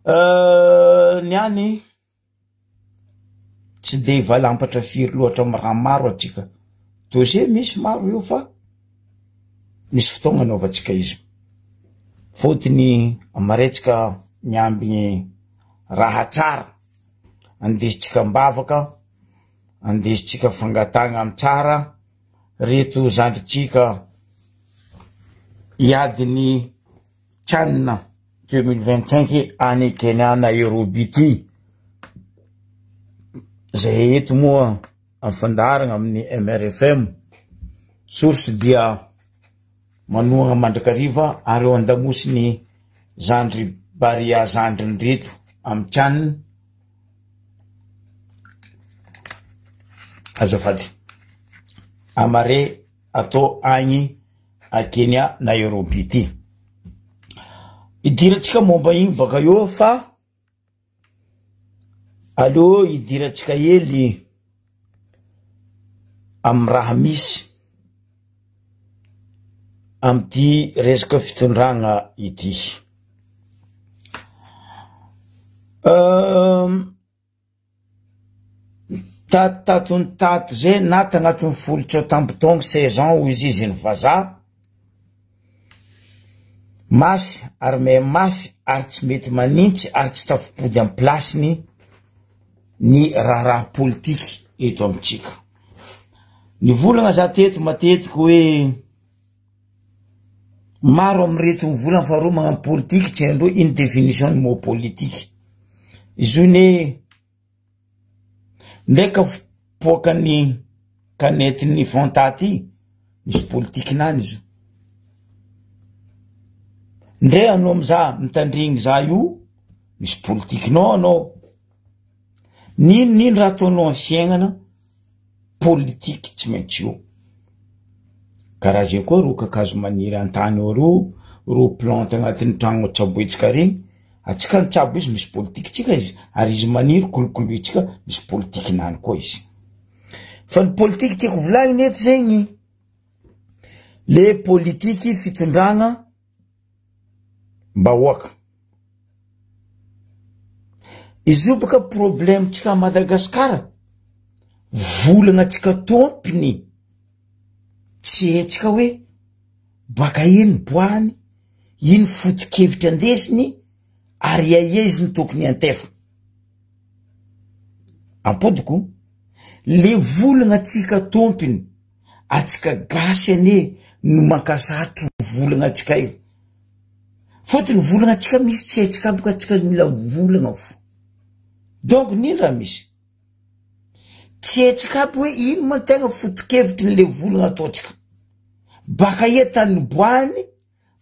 Niany tsy de valampatra firy loatra raha maro atsika dossier misy maro io fa misy fotoagna anaovantsika izy fotony amaretsika miambigny raha tsara andesitsika mbavaka andesitsika fangatagna amy tsara reto zandritsika iadiny Tchana 2025 any Kenya Nairobi ty zay eto moa afandaragna amin'ny MRFM source dia manoagna Mandrakariva ary eo andamosiny zandry baria zandriny reto amy Tchana azafady amare atao agny a Kenya Nairobi ty idiratsika momba igny baka eo fa allo idiratsika hely amy raha misy amy ty resaka fitondragna ity tatony tato zay na tagnatiny folotro tampotong 16 ans ho izy ny vaza mafy ary me mafy ary tsy mety manintsy ary tsy tafipody amy plasiny ny raha politiky eto amitsika ny volagna za teto matetiky hoe maro amy reto volagna faharoa magnano politiky tsy haindreo une définition ny mot politique izy ne ndraika poakany kanetiny fonta ty misy politiky nany izy ndre anao amza mitandrigny za io misy politikinao anao nino raha ataonao amy fiaignana politiky tsy maintsy io karaha zay koa ro kakazo maniry antany ro plante agnatin'ny tragno tsaboitsika regny atsika nitsabo izy misy politiky tsika izy ary izy maniry kolokoloitsika misy politiky nany koa izy fa ny politiky tiako volagny eto zegny le politiky fitondragna mbahoaka izy io baka problème tsika Madagasikara volagna tsika tompiny tsy etsika hoe baka iny boany iny foto-kevitra andesiny ary aia izy ny tokony antefa ampodiko le volagna tsika tompiny atsika gasy ane no mankasatro volagna tsika io fotony volagna tsika misy tsy etsika boka tsika mila volagna fo donc nino raha misy tsy etsika aby hoe ino ma tegna foto-kevitry ny le volagna ataotsika baka ia tany boany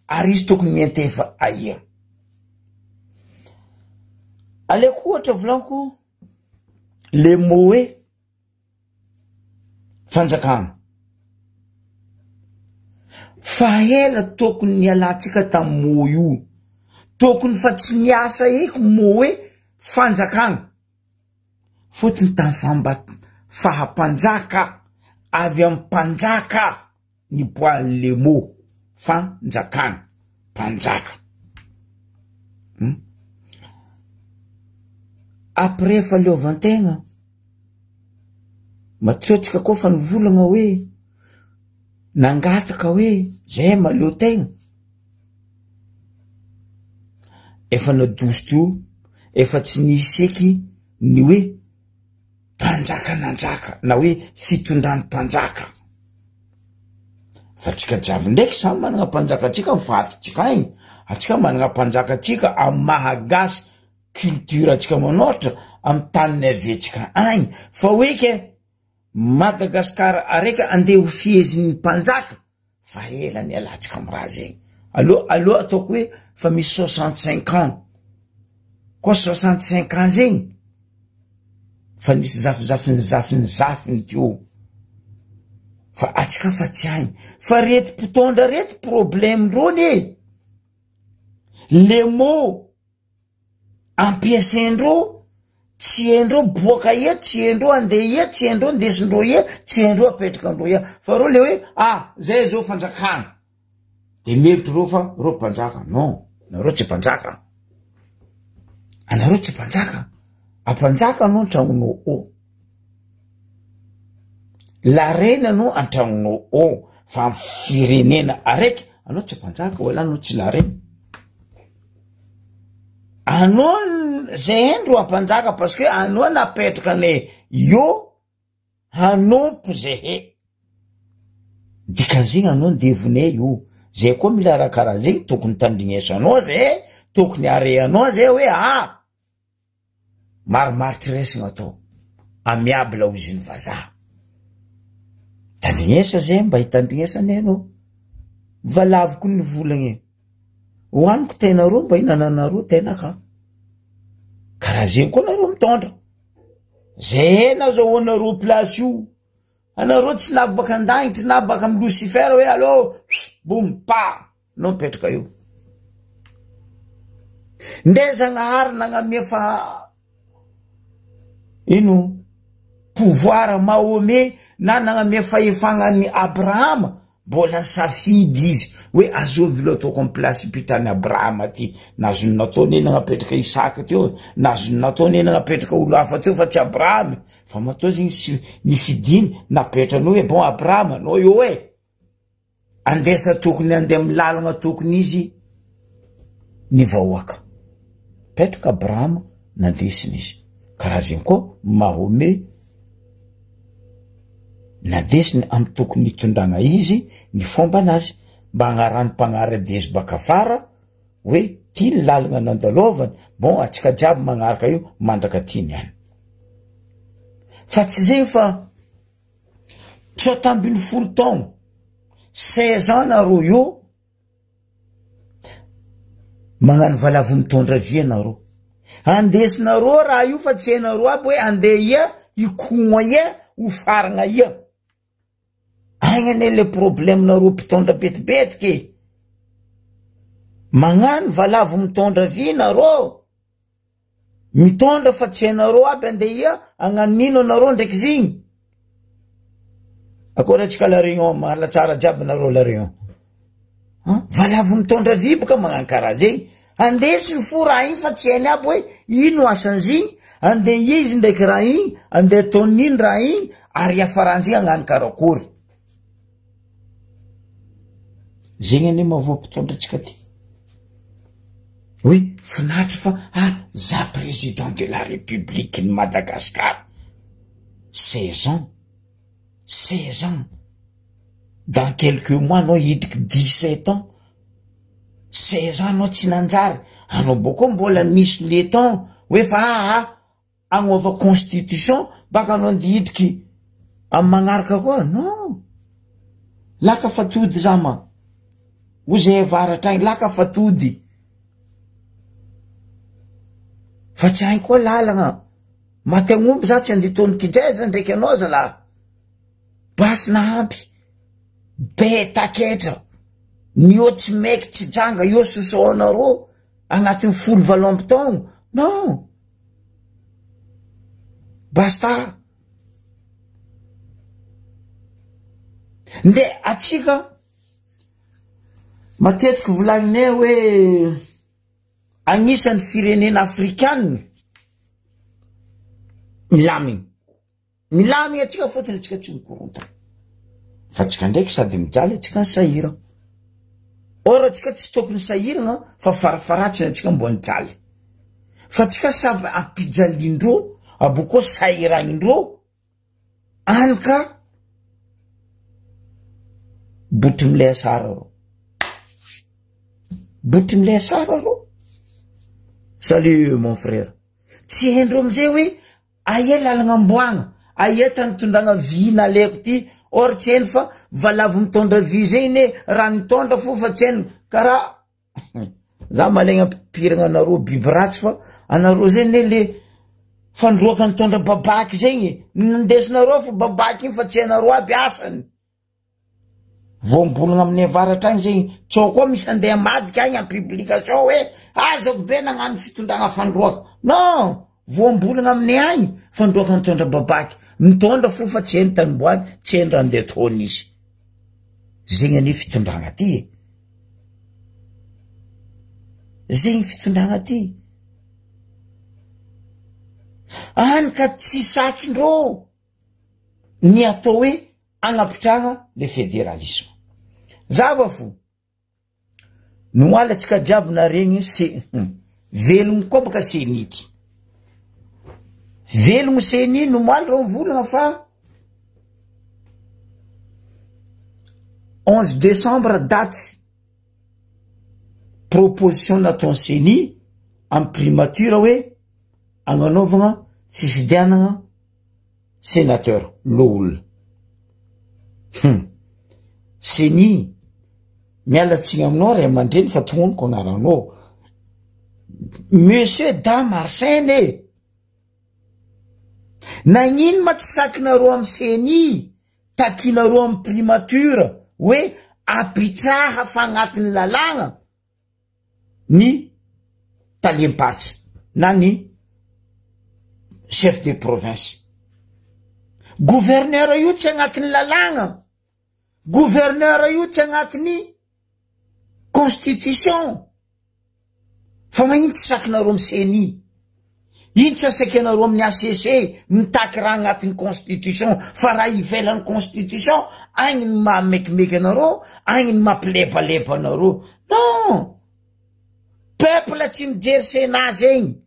ary izy tokony miantefa aia aleko ohatra volaniko le mot hoe fanjakagna fa ela tokony nialatsika tamy mot io tokony fa tsy miasa eky mot hoe fanjakagna fotony tamy fahampanjaka avy amy mpanjaka ny boany le mot fanjakagna mpanjaka après faleovantegna matiotsika koa fa nivolagna hoe nangataka hoe zay maleotegna efa nadoso teo efa tsy nisy eky ny hoe mpanjaka nanjaka na hoe fitondrany mpanjaka fa tsika jiaby ndraiky samy managna mpanjaka atsika mivaritsika igny atsika managna mpanjaka atsika amy mahagasy culture atsika manoatra amy tany avetsika agny fa hoeke Madagasikara areka andeha ho fiheziny mpanjaka fa ela ny alatsika amy raha zegny alo ataoko hoe fa misy 65 ans koa 65 ans zegny fa nisy zafiny teo fa atsika fa tsy agny fa rety mpitondra rety problème ndrony le mot ampiasaindreo tsy haindreo boaka ia tsy haindreo andeha ia tsy haindreo ndesindreo ia tsy haindreo apetraka andreo ia fa reo le hoe zay zao fanjakana de mevitry reo fa reo mpanjaka non nareo tsy mpanjaka anareo tsy mpanjaka ampanjaka anao antragnonao ao larena anao antragnonao ao fa amin'ny firenena araiky anao tsy mpanjaka wala anao tsy larena anao zay endro ampanjaka parce que anao napetraka ne io hanompo zahe dikan'zegny anao ndevonay io zay koa mila raha karaha zegny tokony tandrignesanao zay tokony areanao zay hoe marimaritry resagna atao amiable ozy ny vazaha tandrignesa zay mba hitandrignesanay anao valaviko ny volagny hoaniko tenareo mba hinananareo tenaka karaha zegny koa nareo mitondra zay na zao anareo plasy io anareo tsy nabaka andagnitry nabaka amy Lucifer hoe allo boum pa no mipetraka io ndezagnahary nagnamefa ino pouvoir Mahomé na nagnamefa efagnany Abrahama mbola safidy izy hoe azovilo ataoko amy place ipitrany Abrahama ty nazony nataony eny nagnapetraka Isaka teo nazony nataony eny nagnapetraka olo hafa teo fa tsy Abrahama fa matao zegny ny fidiny napetranao hoe bon Abrahama no io hoe andesa tokony andeha amy lalagna tokony izy ny vahoaka petraka Abrahama nandesiny izy karaha zegny koa Mahomé nadesiny amy tokony hitondragna izy ny fomba anazy mba agnarany mpagnary adesy baka afara hoe ty ny lalagna nandalovany bon atsika jiaby magnaraka io mandraka tiany any fa tsy zegny fa tsotambiny 10 taogno 16 ans nareo io magnano valavo mitondra vy anareo andesinareo raha io fa tsy hainareo aby hoe andeha ia ikogna ia ho faragna ia agny ane le problème nareo mpitondra betibetiky magnano valavo mitondra vy nareo mitondra fa tsy hainareo aby andeha ia agnanino anareo ndraiky zigny akory atsika la réunion malatsara jiaby nareo la réunion valavo mitondra vy boka magnano karaha zegny andesiny fo raha igny fa tsy hainy aby hoe ino asan'zigny andeha ia izy ndraiky raha igny andeha ataon'ino raha igny ary afaran'zigny agnano karakory zegny ane mahavoa-mpitondra atsika ty oui finaritra fa za président de la république de Madagascar 16 ans dans quelques mois anao hidriky 17 ans 16 ans anao tsy nanjary anao boko mbola misy le temps hoe fa agnova constitution baka anao ndihidriky amy magnaraka koa non laka fatody zama ozy varatra agny laka fatody fa tsy hainy koa lalagna maty agnomby za tsy andeha tony kidraiza ndraiky anao zalahy basy nahampy be taketra ny eo tsy maiky tsy janga eo sosoanareo agnatin'ny 17 taogno non basta nde atsika matetiky volagninay hoe agnisan'ny firenena afrikanina milamigny atsika fotony atsika tsy mikorontana fa atsika ndraiky sady mijaly atsika ny sahira or atsika tsy tokony sahiragna fa farafaratsiny atsika mbo nijaly fa atsika samy ampijaliandro abokoa sahiragnindro anka botry milay asara ro botry milay asara ro salut mon frère tsy haindro amizay hoe aia lalagna amboagna aia tany tondragna vy naleko ty or tsy hainy fa valavo mitondra vy zegny ne raha nitondra fo fa tsy hainy karaha za malegna mpipiragna anareo biby ratsy fa anareo zegny ne le fandroaka nitondra babaky zegny nindesinareo fa babaky iny fa tsy hainareo aby asany voambolagna amin'ny avaratra agny zegny tsao koa misy andeha madika agny amy publication hoe azako be nagnano fitondragna fandroaka non voambolagna amin'ny agny fandroaka nitondra babaky mitondra fo fa tsy hainy tanimboany tsy hainy raha andeha ataony izy zegny ane fitondragna ty zegny fitondragna ty Any ka tsy sakindrô ny atao hoe agnapitrana le fédéralisme. Zava fo. No alatsika jiaby na regny velogno koa baka senity. Velogno seni no moaly rô volagna fa 11 décembre date proposition nataony seni amin'ny primature hoe agnanovagna fifidianagna sénateur lôl. Seni mialatsigny aminao ray aman-dreny fa tongonoko agnaranao. Monsieur Dame Arsène nagnino ma tsy sakinareo amin'ny seni takinareo amin'ny primature hoe apitraha fa agnatin'ny lalagna ny talimpatsy na ny chef de province. Gouverneur io tsy agnatin'ny lalagna. Gouverneur io tsy agnatin'ny constitution. Fa magnino tsy sakinareo amin'ny seni? Ino tsy asakanareo amin'ny ACC mitaky raha agnatin'ny constitution fa raha ivelan'ny constitution agny ny mahamekimeka anareo, agny ny mampilepalepa anareo. Non! Peuple tsy mijery Sénat zegny.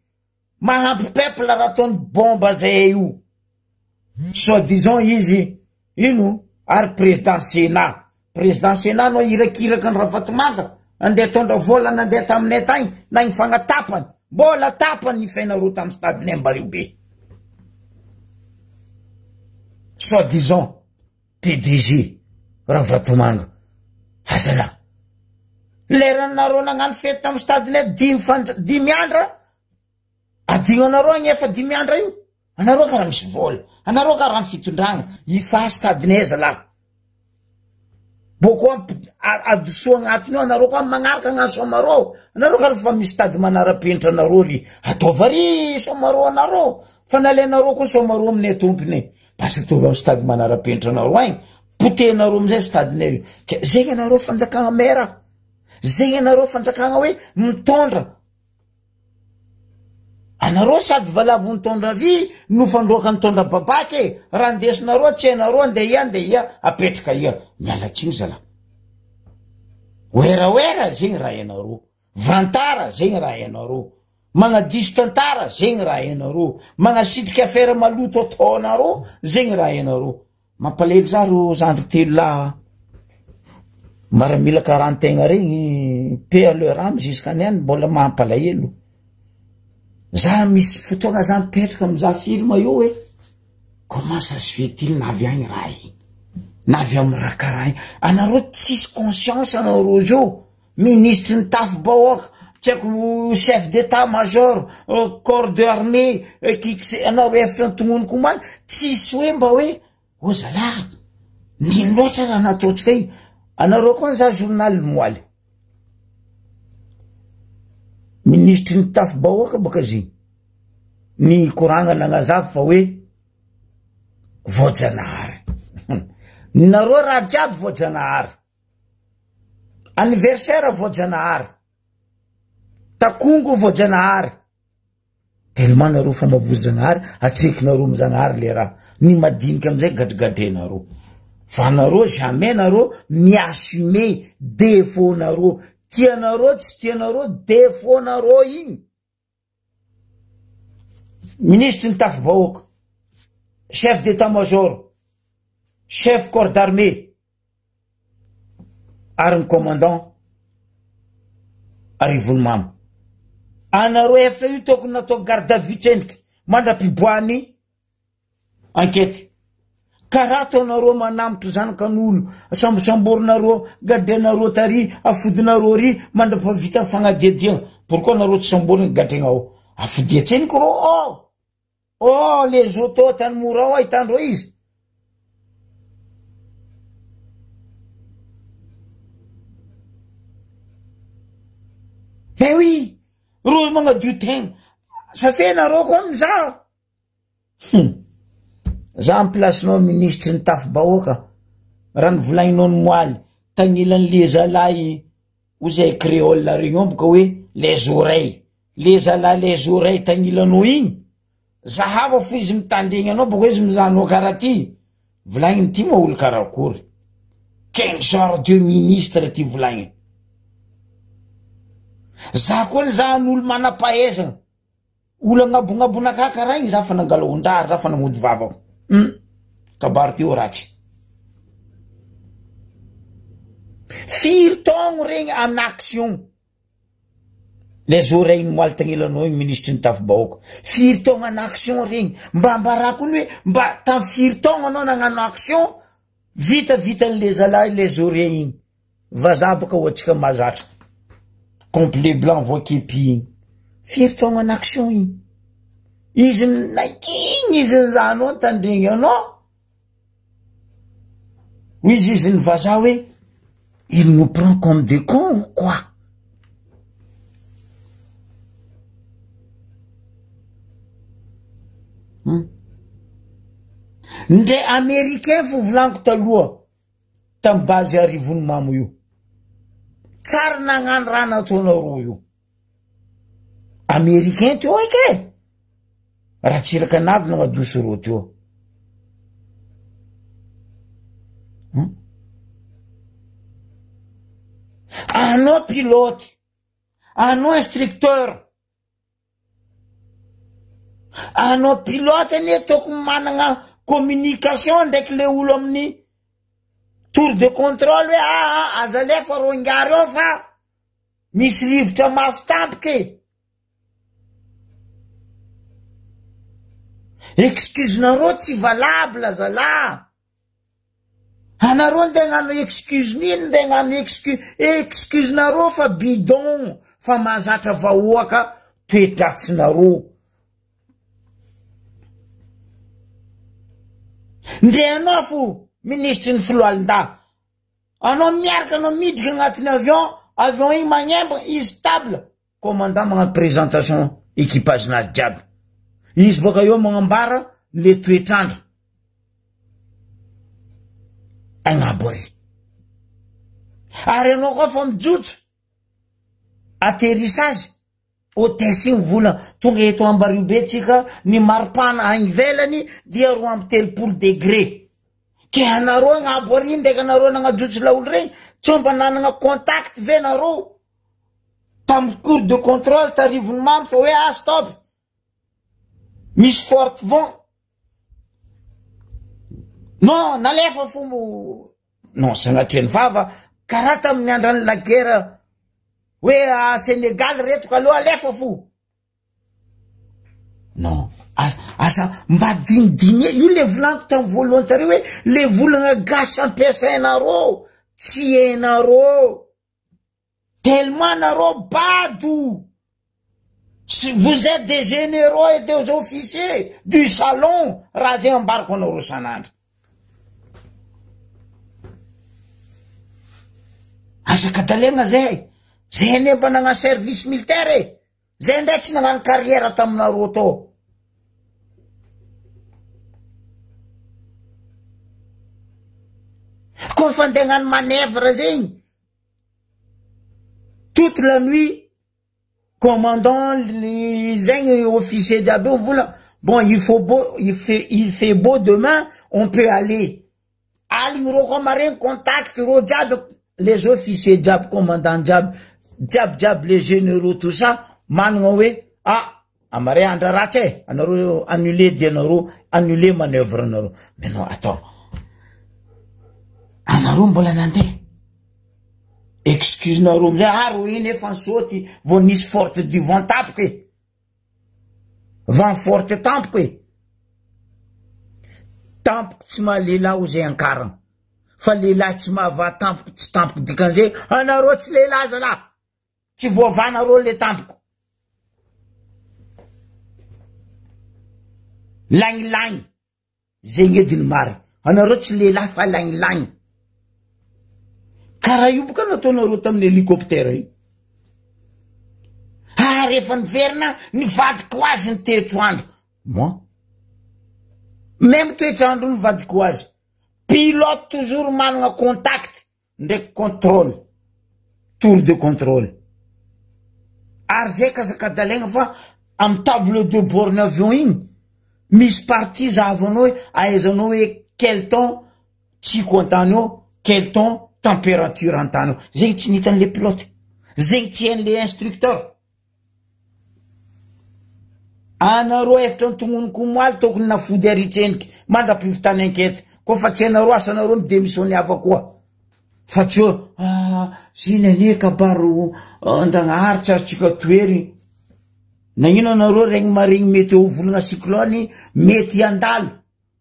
Mahampy peuple raha ataony bomba zay io. Soi-disant izy ino ary président Sénat. Président Sénat no irakiraka ny Ravatomanga andeha tondra volana andeha taminay tagny na ny fagnatapany. Mbola tapany ny fainareo tamin'ny stade Nembariobe. Soi-disant PDG Ravatomanga. Azala. Leranareo nagnano fety tamin'ny stade net 10 andra. Adigno anareo agny efa 10 andra io. Anareo karaha misy vola. Anareo karaha amin'ny fitondragna. Ifa stade net zala. Boko adoso agnatiny anareo koa magnaraka agnano somarô. Anareo karaha fa misy stade manara-penitra anareo ry. Ataova ry somarô anareo. Fa nalenareo koa somarô amin'ny tompony. Basa ataova amin'ny stade manara-penitra anareo agny. Potenareo amizay stade net. Zegny anareo fanjakagna mera. Zegny anareo fanjakagna hoe mitondra. Anareo sady valavo mitondra vy no fandroaka mitondra babaky. Raha ndesinareo tsy anareo andeha apetraka ia. Mialatsiny zala. Wera zegny raha ianareo. Vantara zegny raha ianareo. Magnadiso tantara zegny raha ianareo. Magnasitrika affaire maloto ataonareo zegny raha ianareo. Mampalely zaro zandry telo la maramila karantegna regny pe à leur âme jusqu'aniany mbola mampalahelo. Za misy fotoagna za mipetraka mizaha film io hoe comment ça se fait-il navy agny raha igny. Navy amin'ny raha karaha igny. Anareo tsisy conscience anareo zao. Ministre ny tafy bahoaka, tsy haiko chef d'état major, corps de armée, anareo efatra ny tongonoko omaly, tsisy hoe mba hoe o zala nino loatra raha nataontsika igny. Anareo koa za journal moaly. Ministre ny tafy bahoaka baka zay. Ny koragna nagnazava fa hoe voajanahary. Nareo raha jiaby voajanahary. Anniversaire voajanahary. Takongo voajanahary. Tellement nareo fa mavoajanahary, atrekinareo mijanahary le raha. Ny madinika amizay gadrigadrenareo. Fa nareo jamais nareo mi-assumer défaut nareo. Tianareo tsy tianareo défaut nareo igny. Ministre ny tafy bahoaka, chef d'état-major, chef corps d'armée, ary ny commandant arivony mama. Anareo efatra io tokony natao garde à vue tsendriky mandra-piboahany enquête. Karaha ataonareo manamotro zanakan'olo, sambosamborinareo, gadrenareo tary, afodinareo ry, mandra-pavita fagnadiadiagna. Pourquoi nareo tsy samboriny gadregna ao? Afodiatseniko rô, oh les autos tany mora ao ahitandreo izy. Mais oui, rô magnadio tegna. Ça fait nareo koa mizaha. Za en placenao ministre ny tafy bahoaka, raha nivolagninao ny moaly, tagnilan'le zalahy ozay créole regny omboka hoe les oreilles. Les zalahy les oreilles tagnilanao igny. zahava fo izy mitandregny anao boko izy mizanao karaha ty volagniny ty moa olo karakory quel genre de ministre ty volagniny za koa za n'olo manam-pahaizana olo agnabognabonaka karaha igny za fa nangalahondrary za fa namody vavako kabary ty o ratsy firy taogno regny amin'ny action les oreilles moaltagnelanao igny ministre ny tafibahoaka firy taogno en action regny mba rako ny hoe mba tam firy taogno anao nagnano action vita an'le zalahy les oreilles igny vazaha baka ohatsika mazatra complet blanc voakepi igny firy taogno en action igny izy nakigny izy nizanao ntandregny anao izy ny vazaha hoe il nous prend comme des cons ou quoi ndre américain fo volaniko taloha tam base arivony mamo io tsara nagnano raha nataonareo io américain teo eke raha tsiraka navy nagnadoso reo teo anao pilote anao instructeur anao pilote ane tokony managna communication ndraiky le olo amin'ny tour de contrôle hoe azalefa ro ngary ao fa misy rivotra mafy tampoke excuse-nareo tsy valable zala anareo nde gnano excuse nino nde gnano excuse-nareo fa bidon fa mahazatra vahoaka toetratsinareo nde anao fo ministre ny filoalinda anao miaraka anao midika agnatin'ny avion igny magnembana izy stable commandant magnano présentation équipage nazy jiaby izy baka eo magnambara le toetrandro agnabo ary ary anao koa fa mijotso atterrissage hôtesse igny vola tonga eto Ambaribe tsika ny maripana agny velany dia 23 degré ke anareo agnabo ary ndraiky anareo nagnajotso laolo regny tsy omba nanagna contact ve nareo tam cour de contrôle tarivony mamy fa hoe stop misy forte vent non nalefa fo non sagnatreny vava karaha tamin'ny andrany la guerre hoe a Sénégal reto ka aloha alefa fo non asa mba dinidiny io le volaniko tam voalohany tare hoe le volagna gasy ampiasainareo tsy hainareo tellement nareo bado vous êtes des généraux et des officiers du salon raha zay ambarako anareo sanandro asaka dalegna zay zay nemba nagnano service militaire zay ndray tsy nagnano carrière taminareo tao koa fa ndeha hagnano manœuvre zegny toute la nuit commandant les officiers d'abé voula bon il fait beau demain on peut aller ali ro comme contact ro diab les officiers diab commandant diab les généraux tout ça managna hoe amare andra ratsy anaro annuler dianaro annuler manœuvre naro mais non attends anaro mbola nandeha excuse nareo amizay ro iny efa nisaoty vo nisy forte du vent tampoky vent forte tampoky tampoky tsy maha lehilahy ho zay ankarana fa lehilahy tsy mahava tampoky tsy tampoky dikan'izay anareo tsy lehilahy zalahy tsy voavanareo le tampoko lagnilagny zegny ediny mary anareo tsy lehilahy fa lagnilagny karaha io boka nataonareo tamin'ny hélicoptère io rehefa niverina nivadiko azy ny toetrandro moi même toetrandro nivadiko azy pilote toujours managna contact ndraiky contrôle tour de contrôle ary zay kazakadalegna fa amy tableau de bord ny avion igny misy parti zahavanao ahaizanao hoe quel temps tsiko antany ao, quel temps température antany ao. Zegny tsy nitan'le pilote, zegny tsy hain'le instructeur. Anareo efitra antongoniko moaly tokony nafody aritsenika mandra-pivitany enquête ko fa tsy anareo asanareo midémissionné ava koa fa tsy ziny ane kabaro andagnaharitra arytsika toery nagnino anareo regny maregny mety ho volagna cyclone mety andalo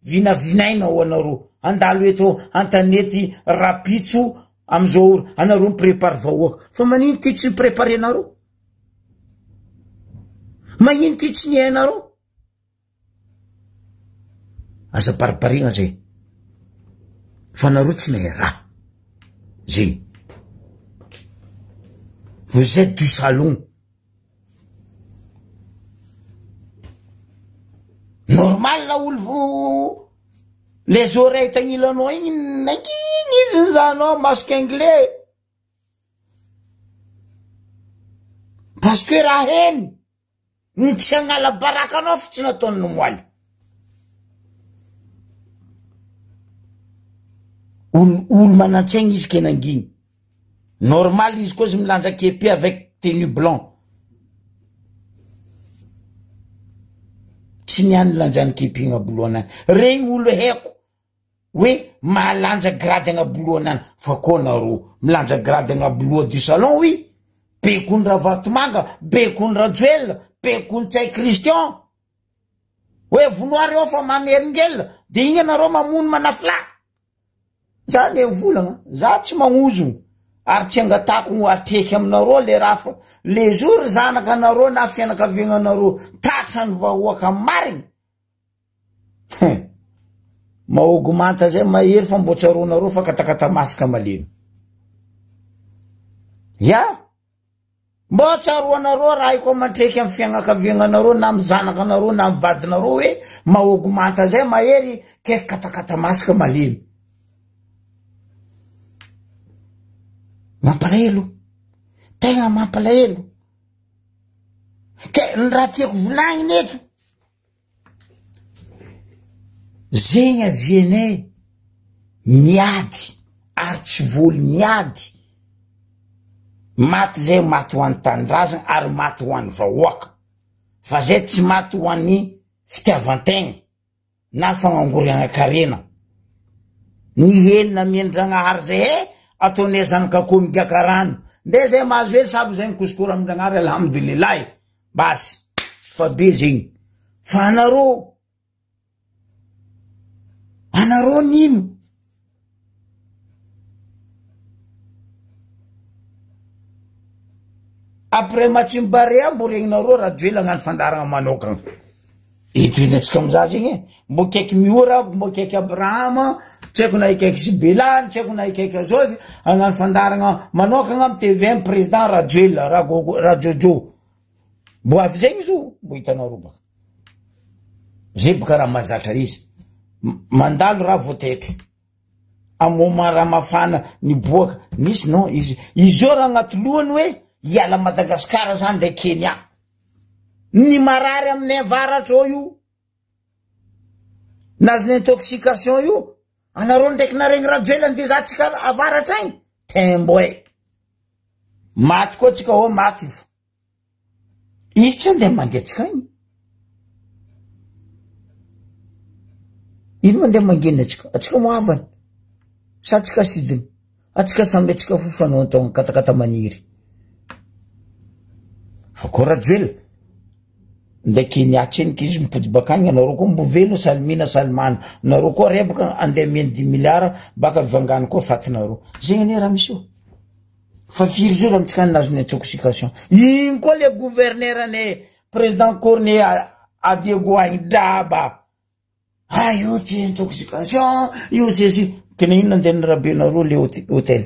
vinavinaina ho anareo andalo eto antanety rapitso amizao anareo miprépare vahoaka fa manino ty tsy miprépare anareo magnino ty tsy nihainareo asa pariparigna zay fa anareo tsy nahay raha zay vous êtes du salon normal na olo les oreilles tagnilanao igny nanginy izy zanao masque anglais parce que raha heny ny tsy agnala baraka anao fa tsy nataony nomoaly olo manantsaigny izy ke nanginy normal izy koa izy milanja kepi avec tenue blanc tsy niany lanjany kepi agnabolohana regny olo haiko hoe malanja grady agnabolohana fa koa nareo milanja grady agnaboloha du salon oui bekony ra vatomanga bekony ra joel bekony tsay Christian hoe vonoary eo fa maneringela de igny anareo mamono manafla zany e volagna za tsy magnozo ary tsy angatako ateky aminareo le rafa le jour zanaka anareo na fianakaviagna anareo tatra ny vahoaka marigny maogomanta zay mahery fa mbo tsaronareo fa katakata masaka malemy ya mbo tsaroanareo raha iko matreky amin'ny fianakaviagna anareo na amin'ny zanaka anareo na amin'ny vadinareo hoe maogomanta zay mahery ke katakata masaka malemy mampalahelo tegna mampalahelo ke ny raha tiako volagniny eto zegny avianay miady ary tsy voly miady maty zay maty ho an'ny tanindrazana ary maty ho an'ny vahoaka fa zay tsy maty ho an'ny fitiavan-tegna na fagnangoriagna karena ny helina miendragnahary zay ataonay zanakako migaka rano nde zay mahazo hely sabo zay mikosikora amindragnahary alhamdoulilahy basy fa be zegny fa anareo nino après matsimbarea mbo regninareo raha joela agnano fandaragna manokagna itoina atsika amizah zegny mbo kaiky miora mbo kaiky Abrahama tsy haiko na ikaiky Sibelany tsy haiko na ikaiky Azovy agnano fandaragna manokagna amy TV président raha joela raha jojo mbo avy zegny izo mbo hitanareo baka zay baka raha mazatra izy mandalo raha voatetry amoma raha mafana ny boaka nisy non izy io raha agnaty lohany hoe iala Madagasikara zany nde Kenya ny marary amin'ny avaratra ao io nazy intoxication io anareo ndraiky naregny raha joela nde za tsika avaratra igny tembo e maty koa tsika ho maty fo izy tsy andeha mandeha tsika igny ino mandeha mangena atsika moavany sa tsika sidiny atsika samby atsika fofanao antao katakata maniry fa koa raha joela ndraiky niatsenika izy mipody bakagny anareo koa mbo velo salimina salimana nareo koa rebaka andeha meny 10 milliards baka vangany koa fatinareo zegny ane raha misy io fa firy zao raha mitsika nazo ny intoxication igny koa le gouverneur ane président Corné Adiego agny draba io tsy intoxication io sesy kena ino nandeha ny rabe nareo le hôtel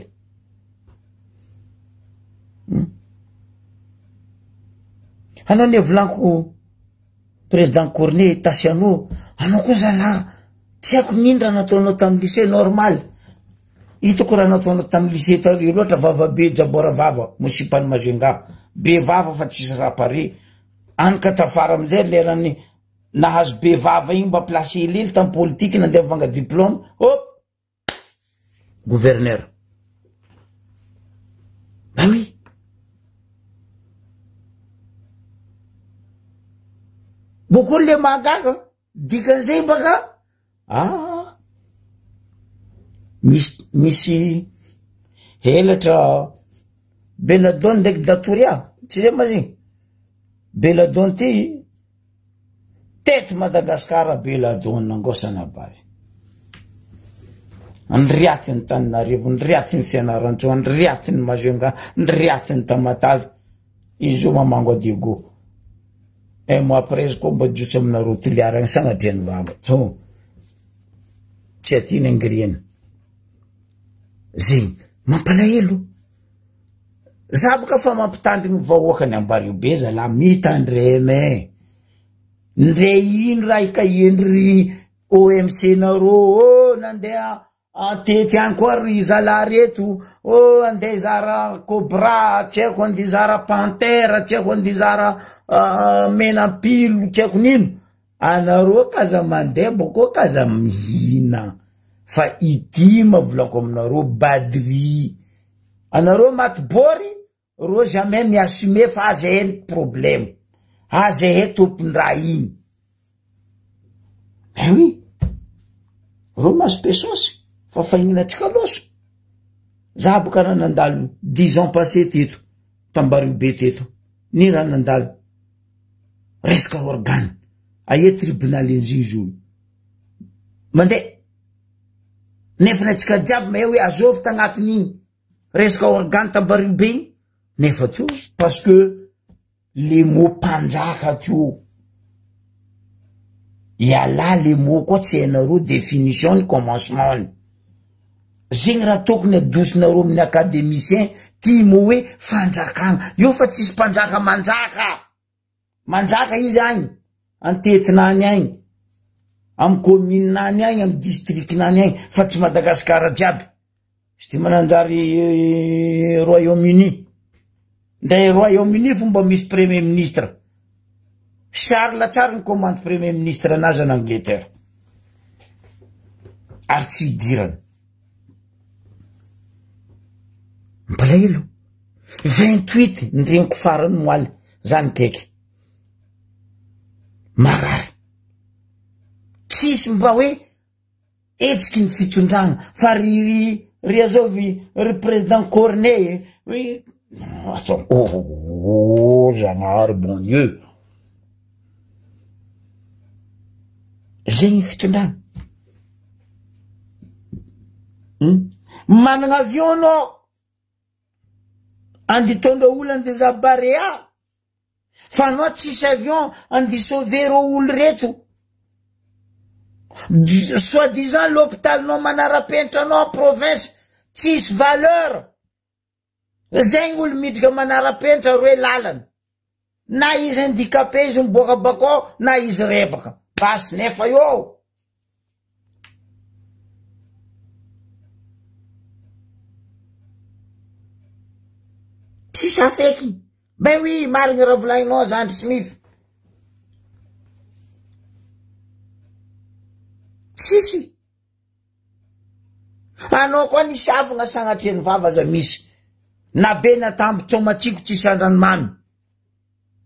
anao ne volaniko président Corné Tasiano anao koa zalahy tsy haiko nindra nataonao tamin'ny lycée normal hitako raha nataonao tamin'ny lycée tary loatra vavabe jabora vava mosipany Mazenga be vava fa tsisy raha pare anika tafara amizay lerany nahazo be vava igny mba place elely tam politique nandeha mivanga diplôme hop gouverneur. Ah oui, boko le magaga dikan'izay baka misy helatra Beladon ndraiky Datoria tsy zay maziny Beladon ty tety Madagasikara Beladon nangosana bavy nriatiny Tananarivo nriatiny Fianaratsoa nriatiny Majunga nriatiny Tamatavy izy io mamango adigo un mois après ko mba jotso aminareo toliaragny sagnatriany vava to tsy atina ngiriana zegny mampalahelo za boka fa mampitandriny vahoakany Ambariobe zala mitandreme ndre ino raha ikaendry OMC nareo nandeha antety any koa ry zala reto andeha zara Cobra tsy haiko andeha zara Pantera tsy haiko andeha zara Menapilo tsy haiko nino anareo kaza mandeha boko kaza mihina fa idima volako aminareo badri anareo matibory ro jamais miassume fa azahay problème azahay tompon-draha igny oui ro maso pesosy fa fahinanatsika loso za boka raha nandalo 10 ans passé teto Tambariobe teto ni raha nandalo resaka organe aye tribunal injuge io mandeha nefa natsika jiaby mahay hoe azovy tagnatin'igny resaka organe Tambariobe igny nefa teo parce que les mots panjaka teo iala les mots koa tsy hainareo définition ny commencement zegny raha tokony adosinareo amin'ny académicien ty mo hoe fanjakana io fa tsisy mpanjaka manjaka izy agny antetinany agny amy commune any agny amy district nany agny fa tsy Madagasikara jiaby sy ty mananjary Royaume-Uni ndray Royaume-Uni fomba misy premier ministre Charles tsara ny commande premier ministre anazy en Angleterre ary tsy idirany mpalahelo 28 ndregniko farany moaly zany teky marary tsisy mba hoe etsiky ny fitondragna fa ry azovy ry président Corneille oui Janary bon Dieu zegny fitondragna managna avion no andi tondra olo ande Zabarea fa anao tsisy avion andi sauver ro olo reto soi-disant l'hôpital no manara-penitra anao province tsisy valeur zegny olo midrika manara-penitra roe lalana na izy handicapé izy miboaka bakao na izy rebaka basy nefa io tsisy afeky ben oui marigny raha volagninao Zandry Smith tsisy anao koa nisy avagna sagnatriany vava za misy na be natamby tsomatsiko tsisy andranomamy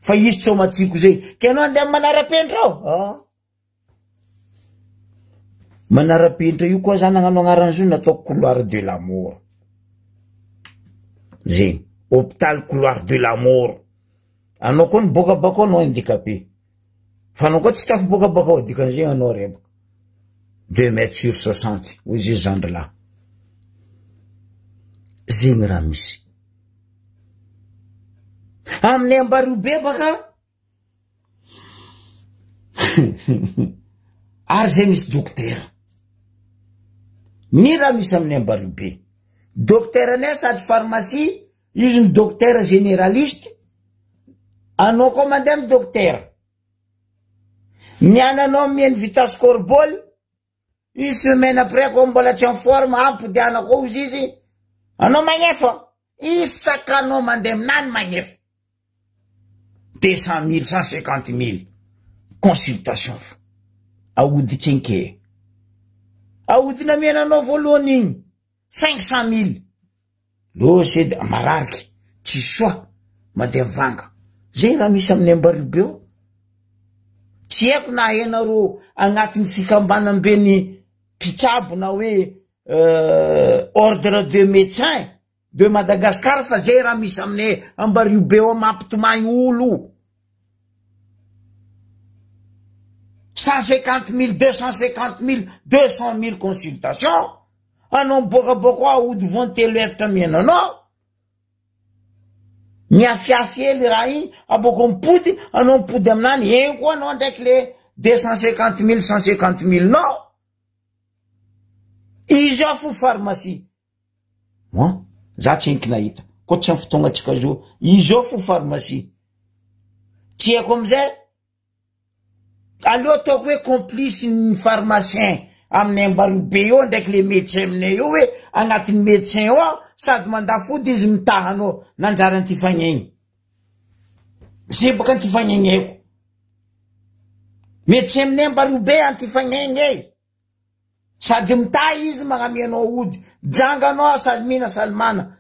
fa izy tsomatsiko zay ke anao andeha manara-penitra ao manara-penitra io koa zany nagnano agnaran'izo nataoko couloir de la mort zegny hôpital couloir de la mort anao koa niboaka bakao anao handicapé fa anao koa tsy tafy boaka bakao dikan'izay anao rebaka 2 mètres sur 60 hoy izy zandry lahy zegny raha misy amin'ny Ambariobe baka ary zay misy dokotera ny raha misy amin'ny Ambariobe dokotera anay sady pharmacie izy ny dokotera généraliste anao koa mandeha amin'ny dokotera niananao mihainy Vitas Corbol une semaine après ko mbola tsy en forme ampodiana ko izy anao magnefa isakanao mandeha aminany magnefa 200 000 150 000 consultation aody tsenke aody namenanao voalohany igny 500 000 lo sedy marariky tsy soa mandeha vanga zay raha misy amin'ny Ambaribe tsy haiko na hainareo agnatin'ny fikambanam-beny mpitsabo na hoe ordre de médecin de Madagascar fa zay raha misy amin'ny Ambaribe mampitomagny olo 150 000 250 000 200 000 consultation anao miboakaboaka aody voantelo efatra mienanao miafiafy hely raha igny aboko mipody anao mipody aminany eny koa anao ndraiky le 250 000 150 000 nao izy ao fo pharmacie moi za tsy enky nahita ko tsy amin'ny fotoagna atsika zo izy ao fo pharmacie tsy haiko amizay aleo ataoko hoe complice ny pharmacien amin'ny Ambaribe eo ndraiky le médecin aminay eo hoe agnatin'ny médecin eo ao sady mandafody izy mitahanao nanjara ty fagnegny zay baka ty fagnegny eko médecin aminay Ambaribe anty fagnegny sady mitaha izy magnamianao ody janganao sady mina salimana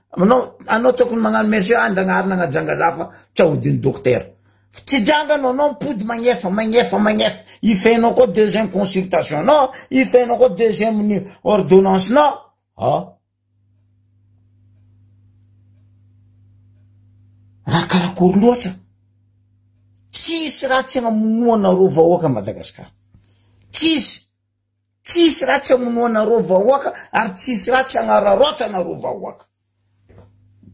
anao tokony magnano merci andranarina agnajanga zafa tsy aodin'ny docteur tsy janganao anao mipody magnefa ifenao koa deuxième consultation nao ifenao koa deuxième ordonnance nao raha karakory loatra tsisy raha tsy agnamonoanareo vahoaka Madagasikara tsisy raha tsy amonoanareo vahoaka ary tsisy raha tsy agnararotanareo vahoaka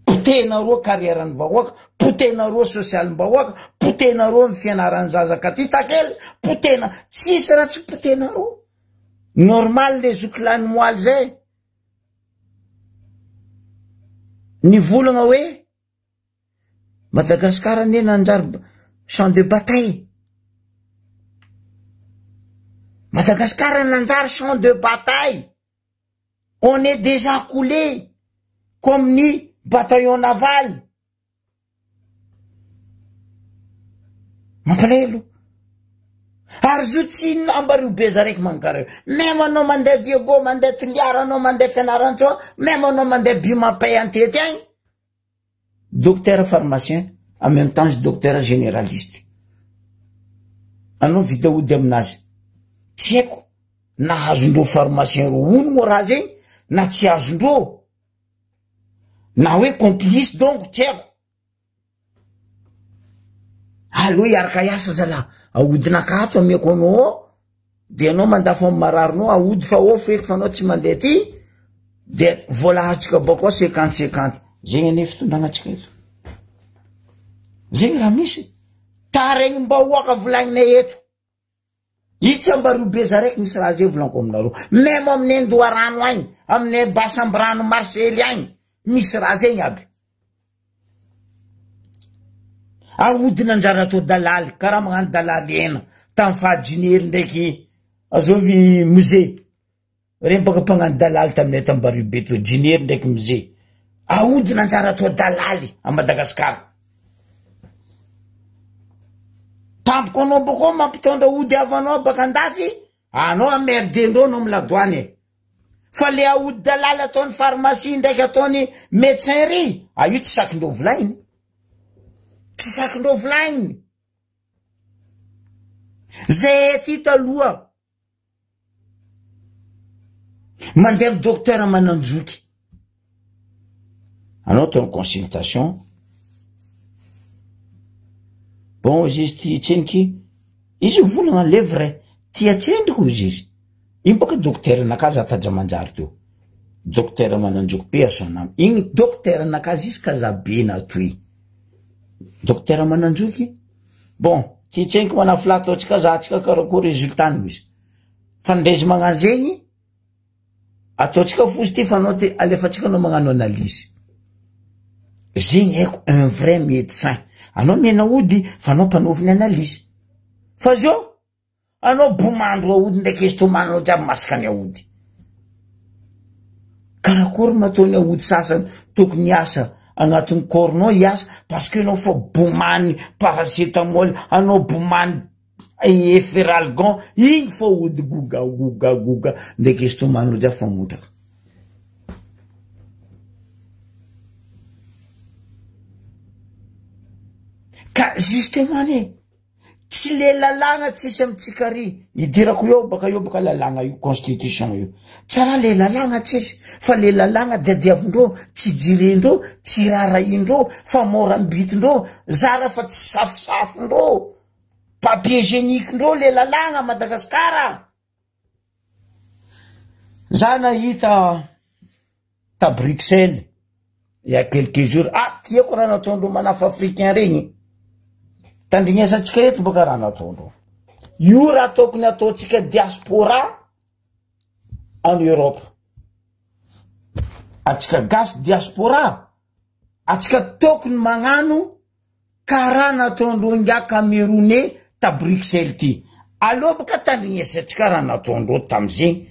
potenareo carrière-ny vahoaka potenareo social vahoaka potenareo amin'ny fianarany zazaka ty takely potena tsisy raha tsy potenareo normal le zokolany moaly zay ny volagna hoe Madagascar ne nanjary champ de bataille Madagascar nanjary champ de bataille on est déjà coulé comme ni bataillon naval mampalelo ary zo tsy Ambaribe zaraiky mankareo même anao mandeha Diego mandeha Toliara anao mandeha Fianarantsao même anao mandeha Bimampay antety agny docteur pharmacien en même temps docteur généraliste anao vita ody aminazy tsy haiko na azondreo pharmacien ro ono mo raha zegny na tsy azondreo na hoe complice donc tsy haiko aloha iaraka iasa zala aodinaka ato ameko anao de anao mandafo amin'ny mararinao aody fa ao feky fa anao tsy mandeha ty de volahatsika bakao 50 zegny ane fitondragnatsika eto zegny raha misy taregny mba hoaka volagninay eto itsy Ambaribe zaraiky misy raha zay volaniko aminareo même amin'ny Andoharano agny amin'ny Basambrano Marsely agny misy raha zegny aby aody nanjara atao dalaly karaha magnano dalaly ena tamin'ny fahajinery ndraiky azovy musée regny baka mpagnano dalaly taminay Ambaribe to jinery ndraiky musée aody nanjara atao dalaly a Madagasikara tampoko anao bakao mampitondra ody avanao baka andafy anao amerdendreo anao miladoany fa le aody dalaly ataony pharmacie ndraiky ataony médecin ry io tsy sakindreo volagniny tsy sakindreo volagniny zay ety taloha mandeha amin'ny docteur mananjoky anao ton consultation bon izy ty tseniky izy volagna le vrai tia tsendriko izy igny baka docteur nakazy ataja manjary teo docteur mananjoky personne igny docteur nakazy izy kazabena toy docteur mananjoky bon ty tseniky manafila ataotsika zahatsika karakory résultat izy fandrezy magnano zegny ataotsika fosy ty fa anao ty alefatsika anao magnano analyse zegny haiko un vrai médecin anao mena ody fa anao mpanoviny analyse fa zao anao bomandro aody ndraiky estomanao jiaby masikany aody karakory mataony aody sasany tokony asa agnatin'ny cornao iasa parce que anao fa bomany paracetamol anao bomany eferalgon, igny fa ody goga, ndraiky izy tomano dia fa montraka. Ka justement ne, tsy le lalagna tsisy amitsika ry. Idirako eo baka lalagna io, constitution io. Tsara le lalagna tsisy, fa le lalagna diadiavindreo, tsy jirendreo, tsy raraindreo, fa morambitindreo, zara fa tsy safosafondreo. Papier génique-ndreo le lalagna Madagasikara. Za nahita ta Bruxelles il y a quelques jours. Tiako raha nataondreo manafa africain regny. Tandrignesantsika eto boka raha nataondreo. Io raha tokony ataontsika diaspora en Europe. Atsika gasy diaspora. Atsika tokony magnano karaha nataondreo nga Camerounais ta Bruxelles ty. Aloha boka tandrignesantsika raha nataondreo tamizegny.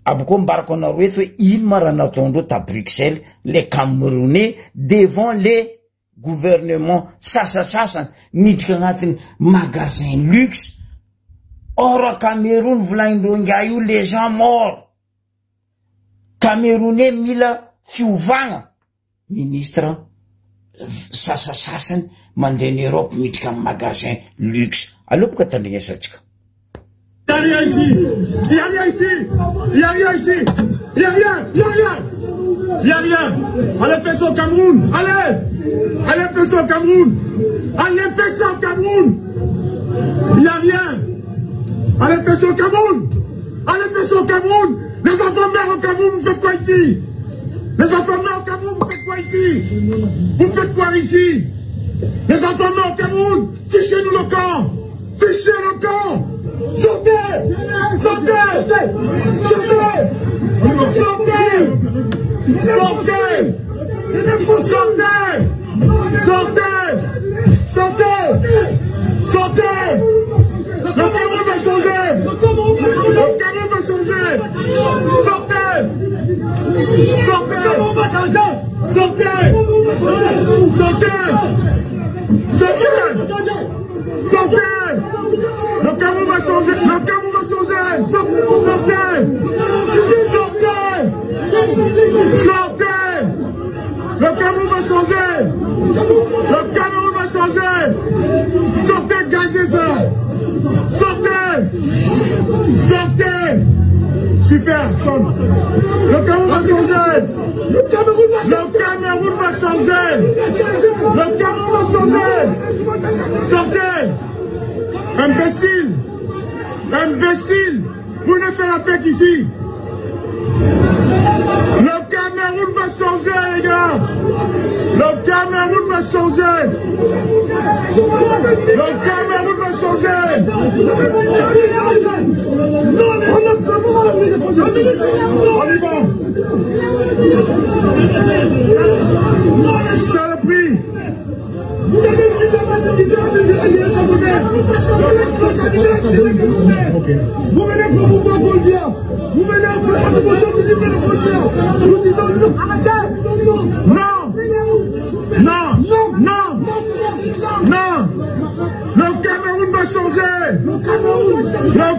Aboko mbarako anareo eto hoe ino ma raha nataondreo ta Bruxelles les Camerounais devant les gouvernements sasasasany miditra agnatin'ny magasin luxe. Or à Cameroun volagnindreo nga io les gens morts. Camerounais mila fiovagna. Ministre sasasasany mandeha en Europe miditra amin'ny magasin luxe. Aloha boka tandrignesantsika. Il n'y a rien ici. Il n'y a rien ici. Il n'y a rien ici. Il n'y a rien. Il n'y a rien. Il n'y a rien. Allez faire ça au Cameroun. Allez. Allez faire ça au Cameroun. Allez faire ça au Cameroun. Il n'y a rien. Allez faire ça au Cameroun. Allez faire ça au Cameroun. Les enfants meurent au Cameroun, vous faites quoi ici? Les enfants meurent au Cameroun, vous faites quoi ici? Vous faites quoi ici? Les enfants meurent au Cameroun. Fichez-nous le camp. Fichez le camp. Sortez! Sortez! Sortez! Sortez! Sortez! Sortez! Sortez! Sortez! Le Cameroun va changer! Le Cameroun va changer! Sortez! Sortez! Le Cameroun va changer! Sortez! Sortez! Sortez! Sortez! Le Cameroun va changer! Le Cameroun va changer! Sortez! Sortez! Sortez! Le Cameroun va changer! Le Cameroun va changer! Sortez, gazez ça! Sortez! Sortez! Super, sonne! Le Cameroun va changer! Le Cameroun va changer! Le Cameroun va changer! Sortez! Imbécile! Imbécile! Vous ne faites la fête ici! Le Cameroun va changer, les gars! Le Cameroun va changer! Le Cameroun va changer! On y va! Saloperie! Vous avez pris la marchandise. Vous venez pour pouvoir pour le dire. Vous venez en faire la promotion du livre pour le dire. Nous disons arrêtez. Non. Non. Non. Non. Le Cameroun va changer. Le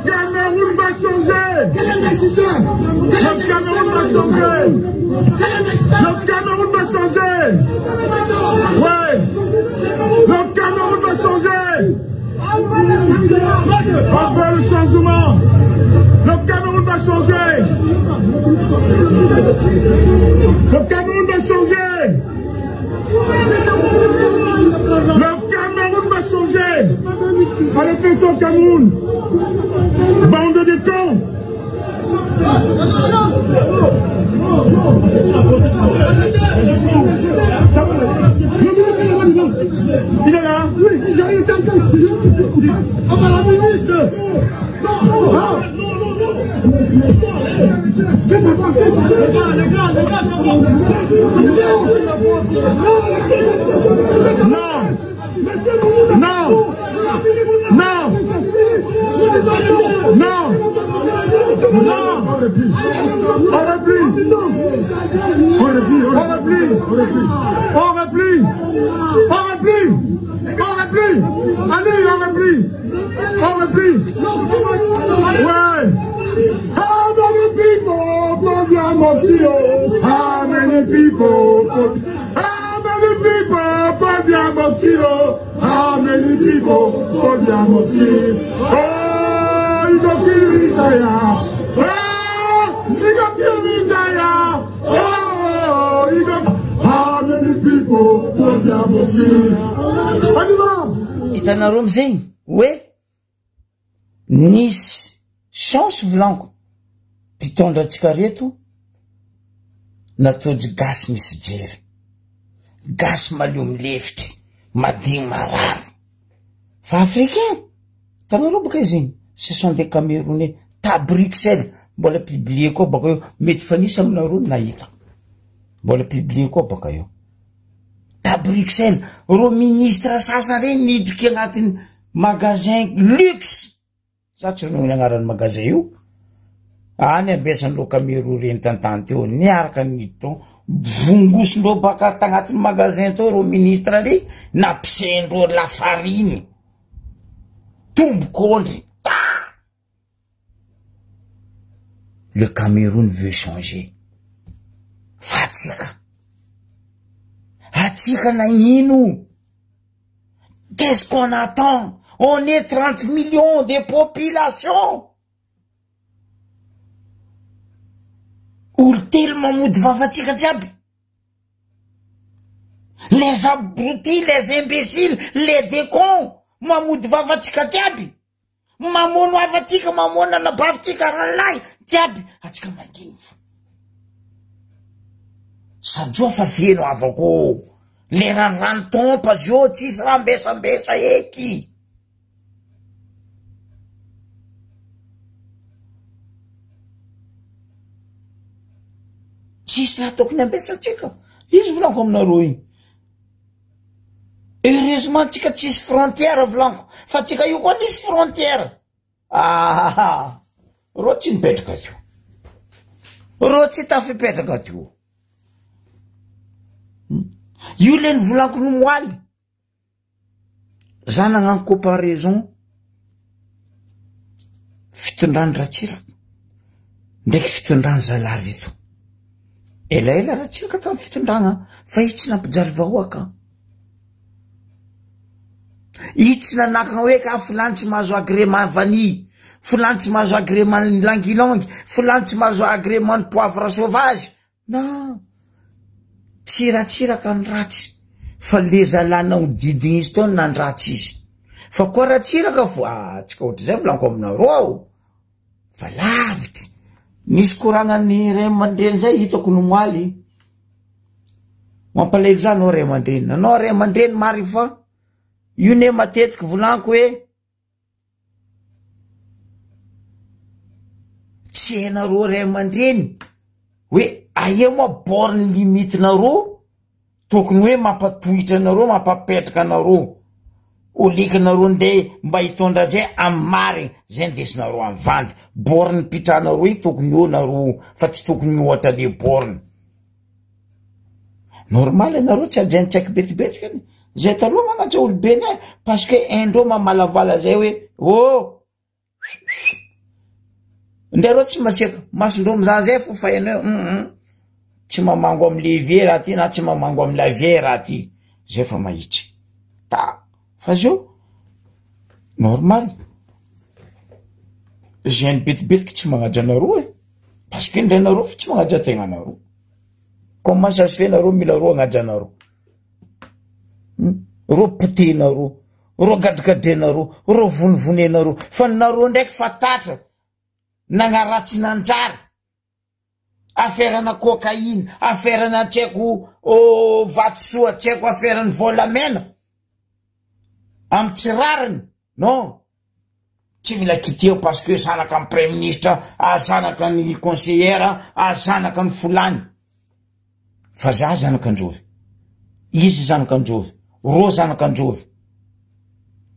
Cameroun va changer. Quel investisseur? Le Cameroun va changer. Le Cameroun va changer. Ouais. Le Cameroun va changer. On veut le changement. Le Cameroun va changer. Le Cameroun va changer. Le Cameroun va changer. Allez faire ça au Cameroun. Bande de cons. Il est là? Oui, j'arrive à on va la ministre. On replie. mosquito? How many people? How many people put their mosquito? How many people put their mosquito? Oh, you gonna kill me, Isaiah. Oh, you gonna kill me, Isaiah. Oh, you gonna... How many people put their mosquito? Hitanareo amizay hoe nisy chance volaniko mpitondra atsika reto natody gasy misy jery gasy malio milefitry madigny marary fa africain tanareo baka izy igny ce sont des Camerounais ta Bruxelles mbola publié koa baka eo mety fanisa aminareo nahita mbola publié koa baka eo ta Bruxelles ro ministre sasany reny nidriky agnatin'ny magasin luxe sa tsy no agnaran'ny magasin io any ambesan'lo Cameroun reny tantany teo niaraka niditro vongosondreo baka tagnatin'ny magasin teo ro ministre reny nampisendreo lafariny tombokondry le Cameroun veut changer fa atsika nagnino qu'est-ce qu'on attend? On est 30 millions de population. Olo telo mamody vavatsika jiaby. Les abrutis, les imbéciles, les décons mamody vavatsika jiaby. Mamono avatsika, mamono anabavatsika ralay jiaby. Atsika mangino. Sajoa fa feno avako. Le ranrano tompa zio tsisy rambesambesa eky. Tsisy raha tokony ambesatsika. Izy volanko aminareo igny. Heureusement tsika tsisy frontière volanko. Fa tsika io koa nisy frontière. Ro tsy mipetraka tio. Ro tsy tafipetraka tio. Io le volanko no moaly. Zana agnano comparaison fitondrany ratsiraka ndraiky fitondrany zalary eto. Elaela ratsiraka tamin'ny fitondrana fa io tsy nampijaly vahoaka. Io tsy nanakana hoe ka fulany tsy mahazo agrément vanille, fulany tsy mahazo agrément languilangue, fulany tsy mahazo agrément poivre sauvage. Non. Tsiratsiraka ny ratsy fa le zalana ho didiny izy tao nandratsy izy fa koa ratsiraka fo tsika ohatra zay volanko aminareo fa lavitry nisy koragnany ray aman-dreny zay hitako no moaly mampalelo zany anao ray aman-dreny anao ray aman-dreny mary fa io ne matetiky volanko hoe tsy hainareo ray aman-dreny hoe aia moa borne limite nareo tokony hoe mampatohitra nareo mampapetraka nareo olika nareo nde mba hitondra zay amin'ny marigny zay ndesinareo amin'ny vandy borne pitranareo io tokony eo nareo fa tsy tokony ohatra le borne normal nareo tsy ajainy tsaiky betibetikany zay taloha magnaja olobe nay parce que indreo mamalavala zay hoe oh ndareo tsy masiaka masondreo mizaha zay fo fa ianao tsy mamango amin'ny levier raha ty na tsy mamango amin'ny lavier raha ty zay fa mahitsy fa zio normal zay betibetika tsy magnaja nareo parce que ndray nareo fa tsy magnaja tegna nareo comment ça se fait nareo mila ro agnaja nareo ro potenareo ro gadrigadrenareo ro vonivonenareo fa nareo ndraiky fatatra nagnaratsy nanjara affaire-na cocaïne, affaire-na tcheko vatsoa, tcheko affaire-na volamena. Am tsirariny, non. Tsy mila kiteo parce que zanaka ny premier ministre, zanaka ny conseillère, zanaka ny fulany. Fa za zanaka androvy. Izy zanaka androvy. Ro zanaka androvy.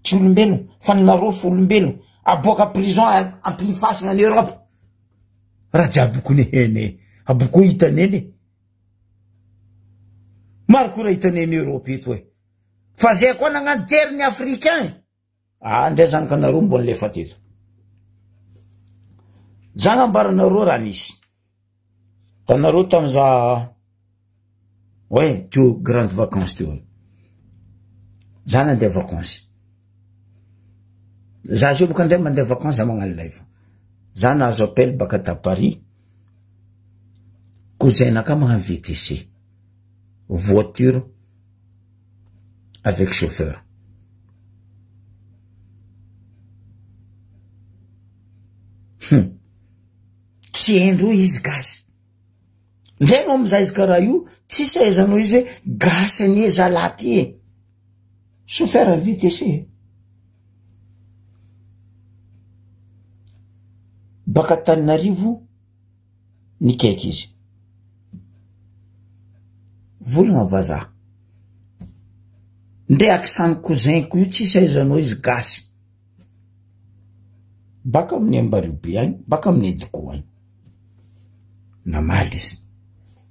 Tsy olombelogno, fa nareo fa olombelogno. Aboaka prison ampilifasina ny Europe. Raha jiaby kony hene. Aboko hitaneny. Maro koa raha hitaneny Europe eto hoe. Fa zay koa nagnano jery ny Africain. Ndray zanaka nareo mbona lefa teto. Zagna ambaranareo raha nisy. Tanareo tamza ouais, teo grande vacances teo. Za nandeha vacances. Za zio boka ndray mandeha vacances za magnano live. Za nahazo appel baka ta Paris. Cousinaka magnano VTC. Voiture avec chauffeur. Tsy haindreo izy gasy. Ndray no amizay izy karaha io, tsy saizanao izy hoe gasy anie zalahy ty. Chauffeur VTC. Baka Tananarivo nikaiky izy. Volagna vazaha. Ndray akisany cousin-ko io tsy saizanao izy gasy. Baka amin'ny Ambaribe agny, baka amin'ny Ediko agny. Namaly izy.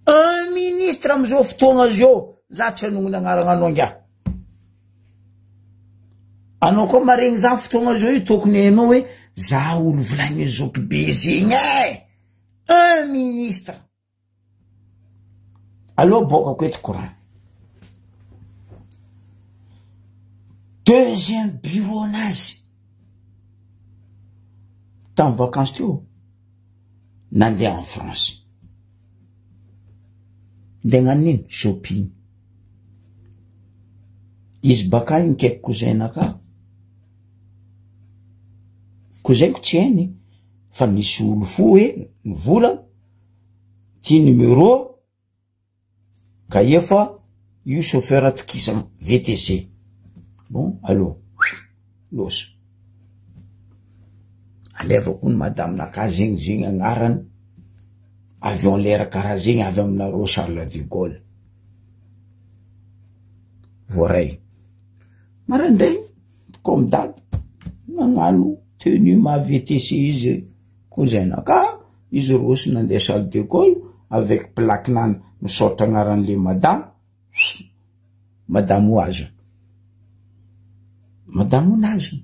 Un ministre amizao fotoagna zio, za tsy anongny agnarana anao ngia. Anao koa maregny za fotoagna zio io tokony hainao hoe za olo volagny zoky be zegny un ministre. Aloha bokako eto courant. Deuxième bureau anazy. Tamin'ny vacances teo, nandeha en France. Ndeha gnanino shopping. Izy baka nikaiky cousin-naka. Cousin-ko tsy hainy, fa nisy olo fo hoe nivola ty numéro ka efa io chauffeur atokisana VTC. Bon, allô, loso. Alevako ny madame naka zegny agnarany. Avion lera karaha zegny avy aminareo Charles de Gaulle. Voray. Marandray, comme date, nagnano tenue ma VTC izy cousin-naka, izy roso nandeha Charles de Gaulle avec plaque nany misaotra agnaran'le madame. Madame Oazo. Madame Onazo.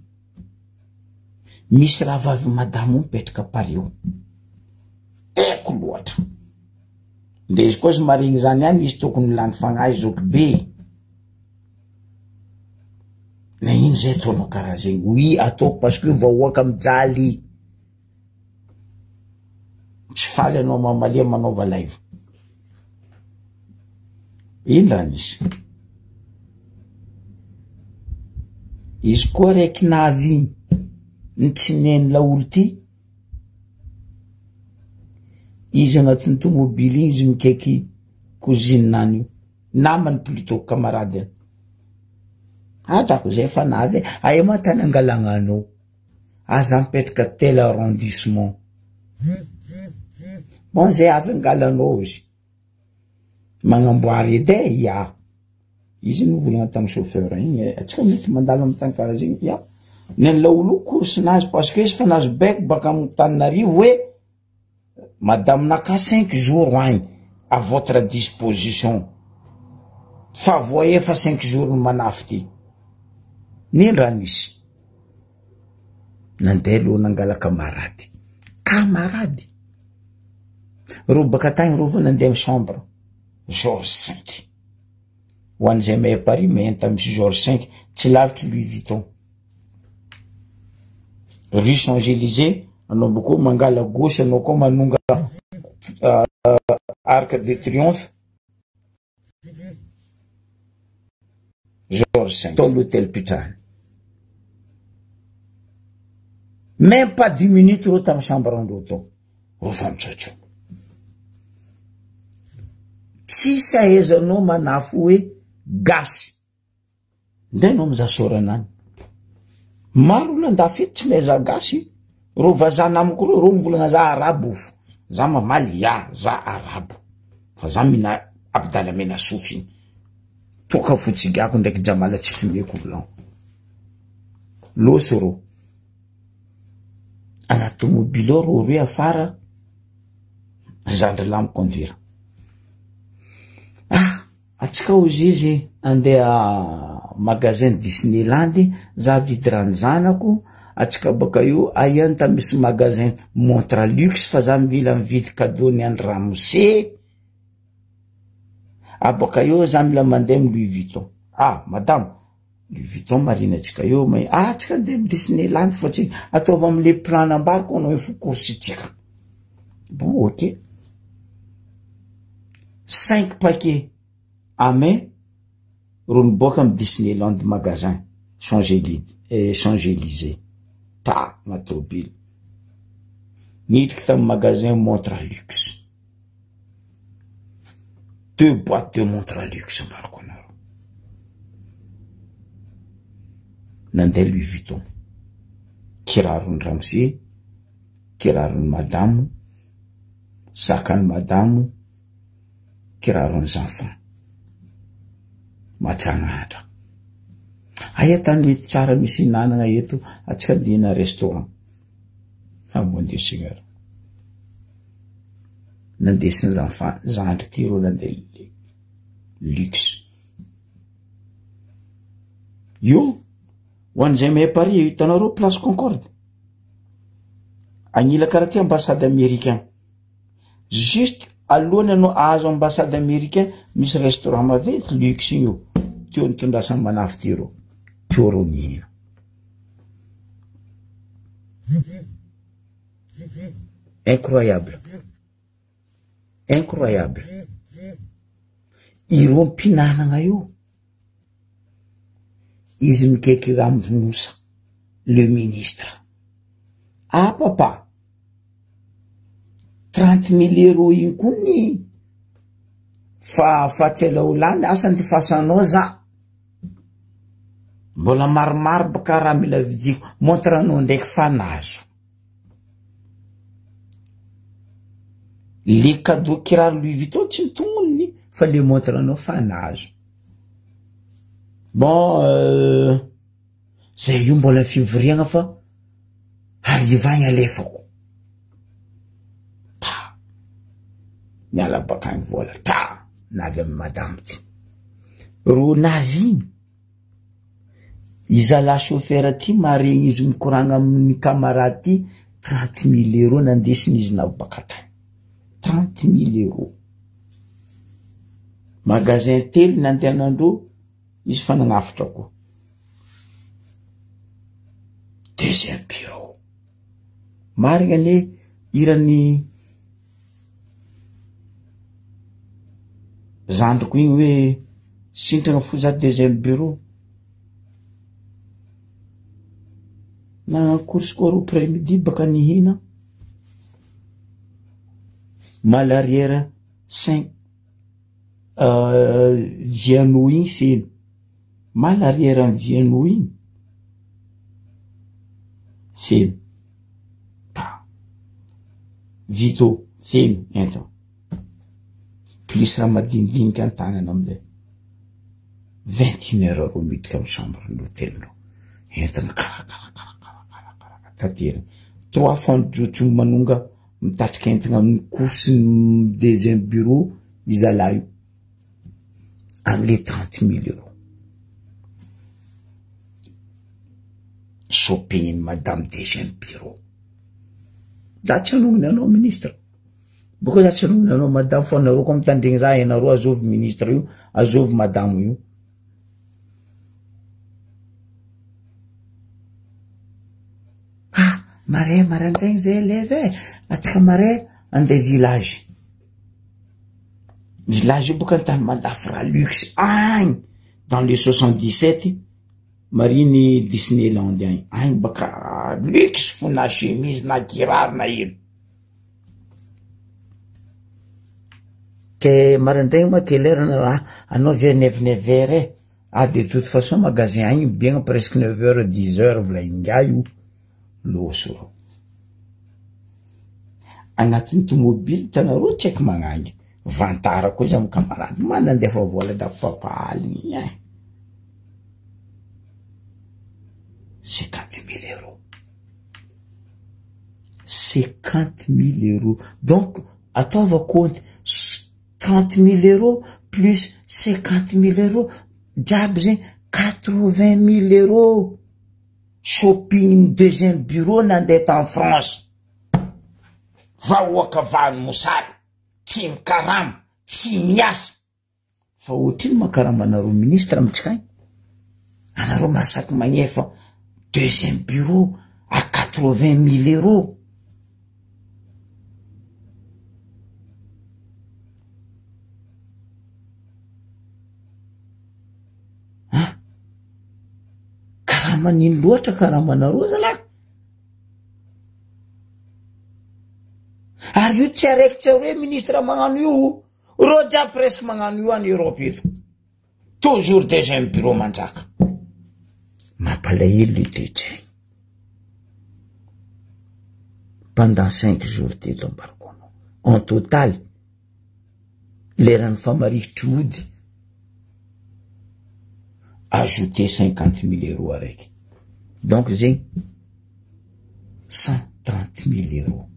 Misy raha vavy madame mipetraka Paris io. Eko loatra. Nde izy koa izy marigny zany any izy tokony lany fagnahy zoky be. Na ino zay ataonao karaha zegny? Oui, ataoko parce que vahoaka mijaly. Tsy faly anao mamalia manaova live. Ino raha nisy? Izy koa raiky navy nitsineny laolo ty. Izy agnatin'ny tomobily izy mikaiky cousine nany io. Namany plutôt camarade. Atako zay fa navy. Aia ma tany angalagna anao. Aza mipetraka tel arrondissement. Bon, zay avy angalanao izy. Magnamboary edy ya. Izy no volagna tamin'ny chauffeur igny. Atsika mety mandalo amin'ny tany karaha zegny. Ya. Neny laolo course nazy parce que izy fa nazo baiko baka amin'ny Tananarivo hoe madame naka 5 jours agny à votre disposition. Fa voye fa 5 jours no manafy ty. Nino raha nisy? Nandeha aloha nangala camarade. Camarade. Ro baka tagny ro nandeha amin'ny chambre. Georges V. Ho an'izay mahay Paris mahenta misy Georges V, tsy lavitry Louis Vuitton. Rue Champs-Élysées, anao boko mangala gauche, anao koa manonga Arc de Triomphe. Georges V, dans l'hôtel Pitrane. Même pas 10 minutes, ro tam chambre en d'auto. Rofamtsotso. Tsy saezanao manafo hoe gasy. Ndray no mizaha soranany. Maro landafety tsy meza gasy. Ro vazana amiko ro mivolagna za arabo. Za mamaly ya, za arabo. Fa za mina Abdalamena Soufiny. Toka fotsigako ndraiky Jamala tsy fimeko blanc. Loso ro. Anaty mobilo ro roe afara. Zandry lamy conduire. Atsika ozy izy andeha magasin Disneyland, za vidy rano zanako, atsika baka io aiany ta misy magasin montre luxe fa za mila mividy cadeau ny André Ramsey. Baka io za mila mandeha amin'ny Louis Vuitton. Madame, Louis Vuitton marina atsika io mais atsika andeha amin'ny Disneyland fotsiny ataova am'le plan nambariko anao ifo coursitsika. Bon, ok. 5 paquets à main ro miboaka amin'ny Disneyland magasin Champs-Élysées. Ma tobile. Nidriky tam magasin montre luxe. 2 boîtes de montre luxe mbarako anaro. Nandeha Louis Vuitton. Kirarony Ramsey, kirarony madame, sakany madame, kirarony enfants. Matsangadra. Aya tany mety tsara misy nanana eto atsika dina restaurant. Mon Dieu Seigneur. Nandeha ny enfants, zandry ty ro nandeha luxe. Io, ho an'izay mahay Paris, hitanareo place Concorde. Agnila karaha ty ambassade américain. Juste alohany anao azo ambassade américain, misy restaurant maventy luxe io. Teo ny tondrasany manafy ty ro. Teo ro nihina. Incroyable. Incroyable. Iro mpinanagna io. Izy mikaiky Ramoussa, le ministre. Papa. 30 000 euros iny kony. Fa tsela ho lany asany ty fasanao za. Mbola maromaro baka raha mila vidiko. Montranao ndraiky fanazo. Le cadeau kiraro Louis Vuitton tsy mitonony fa le montranao fanazo. Bon, zay io mbola fivoriagna fa arivagna alefako. Miala baka agny vola. Navy amin'ny madame ty. Ro navy. Izala chauffeur ty maregny izy mikoragna amin'ny camarade ty 30 000 euros nandesiny izy navy baka tany. 30 000 euros. Magasin telo nandehanandro izy fa nagnafitra ko. Deuxième bureau. Marigna ne irany zandriko igny hoe sintragna fo za deuxième bureau. Na course ko ro après-midi baka nihina. Mal arrière 5 viano igny feno. Mal arrière amin'ny viano igny feno. Vito feno enta. Plus raha madinidinika an-tanana am'le 21 heures ro midika amin'ny chambre l'hôtel ro. Entana karakara tateriny. 3 fandrojotsy manonga mitatrika entana amin'ny course deuxième bureau izala io. Am'le 30 000 euros. Shopping madame deuxième bureau. Datsy anonony anao ministre. Boko datsy anonony anao madame fa anareo koa mitandregny za ianareo azovy ministre io, azovy madame io. Mare marandraigny zay eleve atsika mare andeha village. Village io boka tany mandafy raha luxe agny dans les 77 mariny Disneyland agny. Agny baka luxe fo na chemise na kiraro na ino. Ke marandraigny ma quelle heure anao vers 9 heures. De toute façon magasin agny bien presque 9 heures 10 heures volainga io. Losoro. Agnatin'ny tomobile tanareo tsy haiko magnangy. Vantara koa izy amin'ny camarade. Manandefa vola da papa aligny. 50 000 euros. 50 000 euros. Donc, ataova compte 30 000 euros plus 50 000 euros. Diable zay 80 000 euros. shopping deuxième bureau nandeha en France. Vahoaka vahany mosary, tsy mikarama, tsy miasa. Fa ohatriny makarama anareo ministre amitsika igny. Anareo masaky magnefa deuxième bureau à 80 000 euros. Manino loatra karamanareo zalahy. Ary io tsy araiky tsy hoe ministre magnano io, ro jiaby presque magnano io en Europe eto. Toujours deuxième bureau manjaka. Mampalahelo le toetra. Pendant 5 jours teto ambarikoanao. En total, leran'ny famarikitry mody, ajouter 50 000 euros araiky. Donc, j'ai 130 000 euros.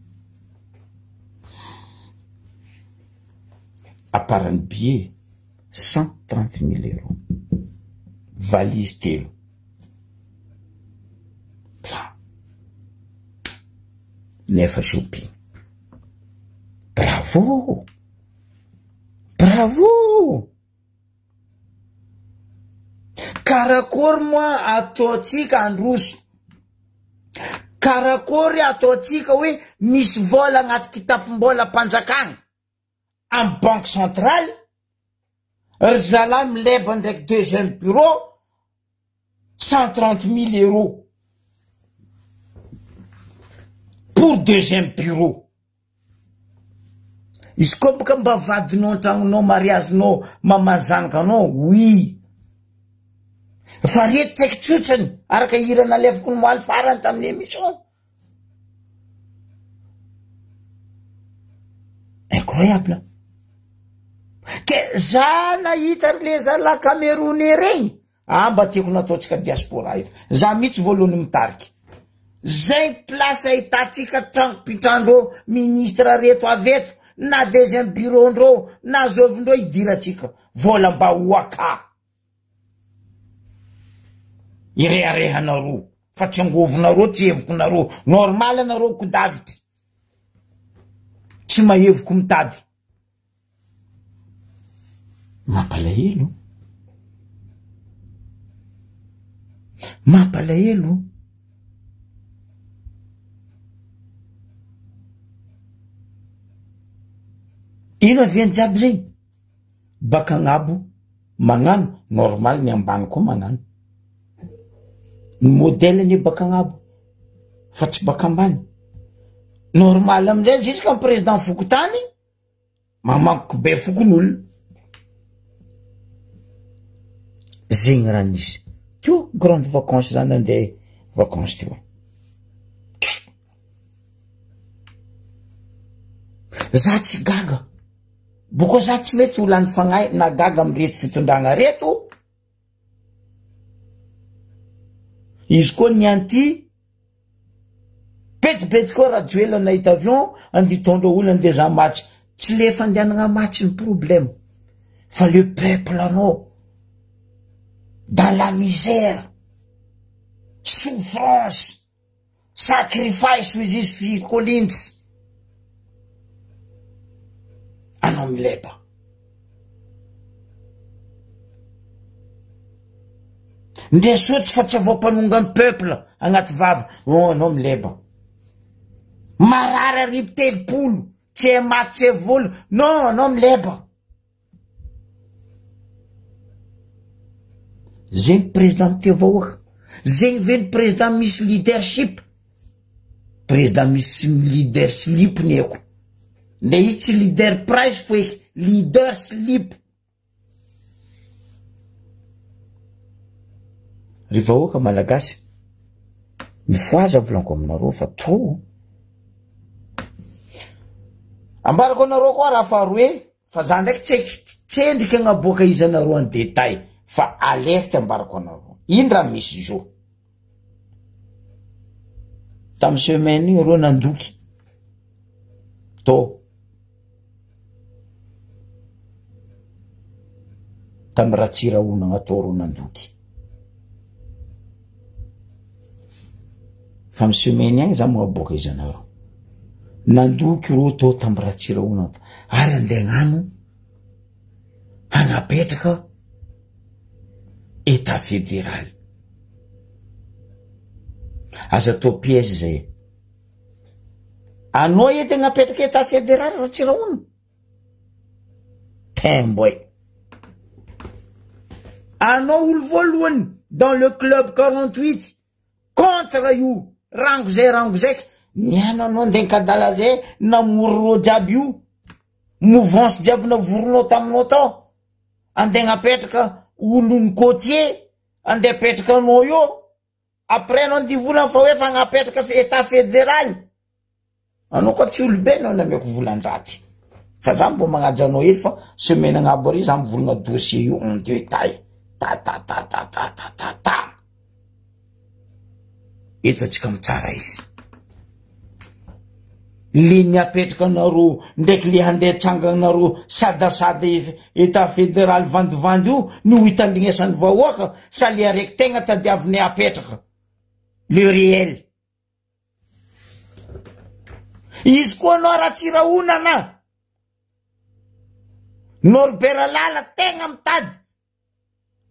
À part un billet, 130 000 euros. Valise telo. Là. Nefa shopping. Bravo! Bravo! Karakory moa ataotsika androso. Karakory ataotsika hoe misy vola agnaty kitapom-bola mpanjakagna amin'ny banque centrale. Ry zalahy mileba ndraiky deuxième bureau 130 000 euros pour deuxième bureau. Izy koa boka mba vadinao an-tragnonao mariazinao mamanzanakanao, oui. Fa reto tsaiky tsotrany araka hirana lefako ny moaly farany tamin'ny émission. Incroyable. Ke za nahita le zala Camerounais regny, mba tiako nataotsika diaspora eto. Za mihitsy voalohany mitariky. Zay place ahitatsika trano pitrandreo ministre reto aveto, na deuxième bureau ndreo, na zovindreo idiratsika. Vola mba hoaka. Ireharehanareo, fa tsy angovinareo, tsy hevokonareo. Normal anareo kodavity. Tsy mahevoko mitady. Mampalahelo. Mampalahelo. Ino aviany jiaby zegny? Baka agnabo magnano, normal ny ambany koa magnano. Ny modèle ny baka agnabo, fa tsy baka ambany. Normal amizay jusqu'à président fokotany mamanko be fokon'olo. Zegny raha nisy. Tio grande vacances zany andeha vacances tio. Za tsy gaga. Boko za tsy mety ho lany fagnahy na gaga amreto fitondragna reto. Izy koa ny anty betibety koa raha joela nahita avion anditondra olo andeha match. Tsy le fandehanagna match ny problème, fa le peuple anao dans la misère, souffrance, sacrifice with his feet Collins. Anao mileba. Ndre sotsy fa tsy avoampanonga ny peuple agnaty vava. Oh, anao mileba. Marary arivo telopolo, tsy maty tsy volo. Non, anao mileba. Zegny président ty avahoaka. Zegny veny président misy leadership. Président misy leader slip ny eko. Nde izy tsy leader price fo eky, leader slip. Ry vahoaka malagasy, mifoaza volanko aminareo fa trop. Ambarako anareo koa raha faharoe, fa za ndraiky tsendriky agnaboaka izy anareo en détail, fa alerte ambarako anareo. Ino raha misy zo? Tamy semaine io reo nandoky. To. Tamy raha tsiraona agnatao reo nandoky. fa misomeny agny za magnaboaka izy anareo nandoky ro to tambiratsiraona ary andegnano hagnapetraka état fédéral aza to piège zay anao ety hagnapetraka état fédéral ratsiraona temboy anao olo voalohany dans le club 48 contre io rango zay niana anao andenkadala zay namororo jiaby io mouvance jiaby navoronao taminao tao andeha hagnapetraka olony côtier andeha apetraka anao io après anao andivolana fa hoe fa hagnapetraka état fédéral anao koa tsy olo be anao nameko volan-draty fa za mbo magnaja anao ely fa semaine agnabo ary za mivolagna dossier io en détail ta eto atsika mitsara izy le niapetraka anaro ndraiky le handeha tsanganaro sadasady état fédéral vandivandy io no hitandrignesan'ny vahoaka sa le araiky tegna tadiaviny apetraka le réel izy koa anao ratsiraonana Norbert Lala tegna mitady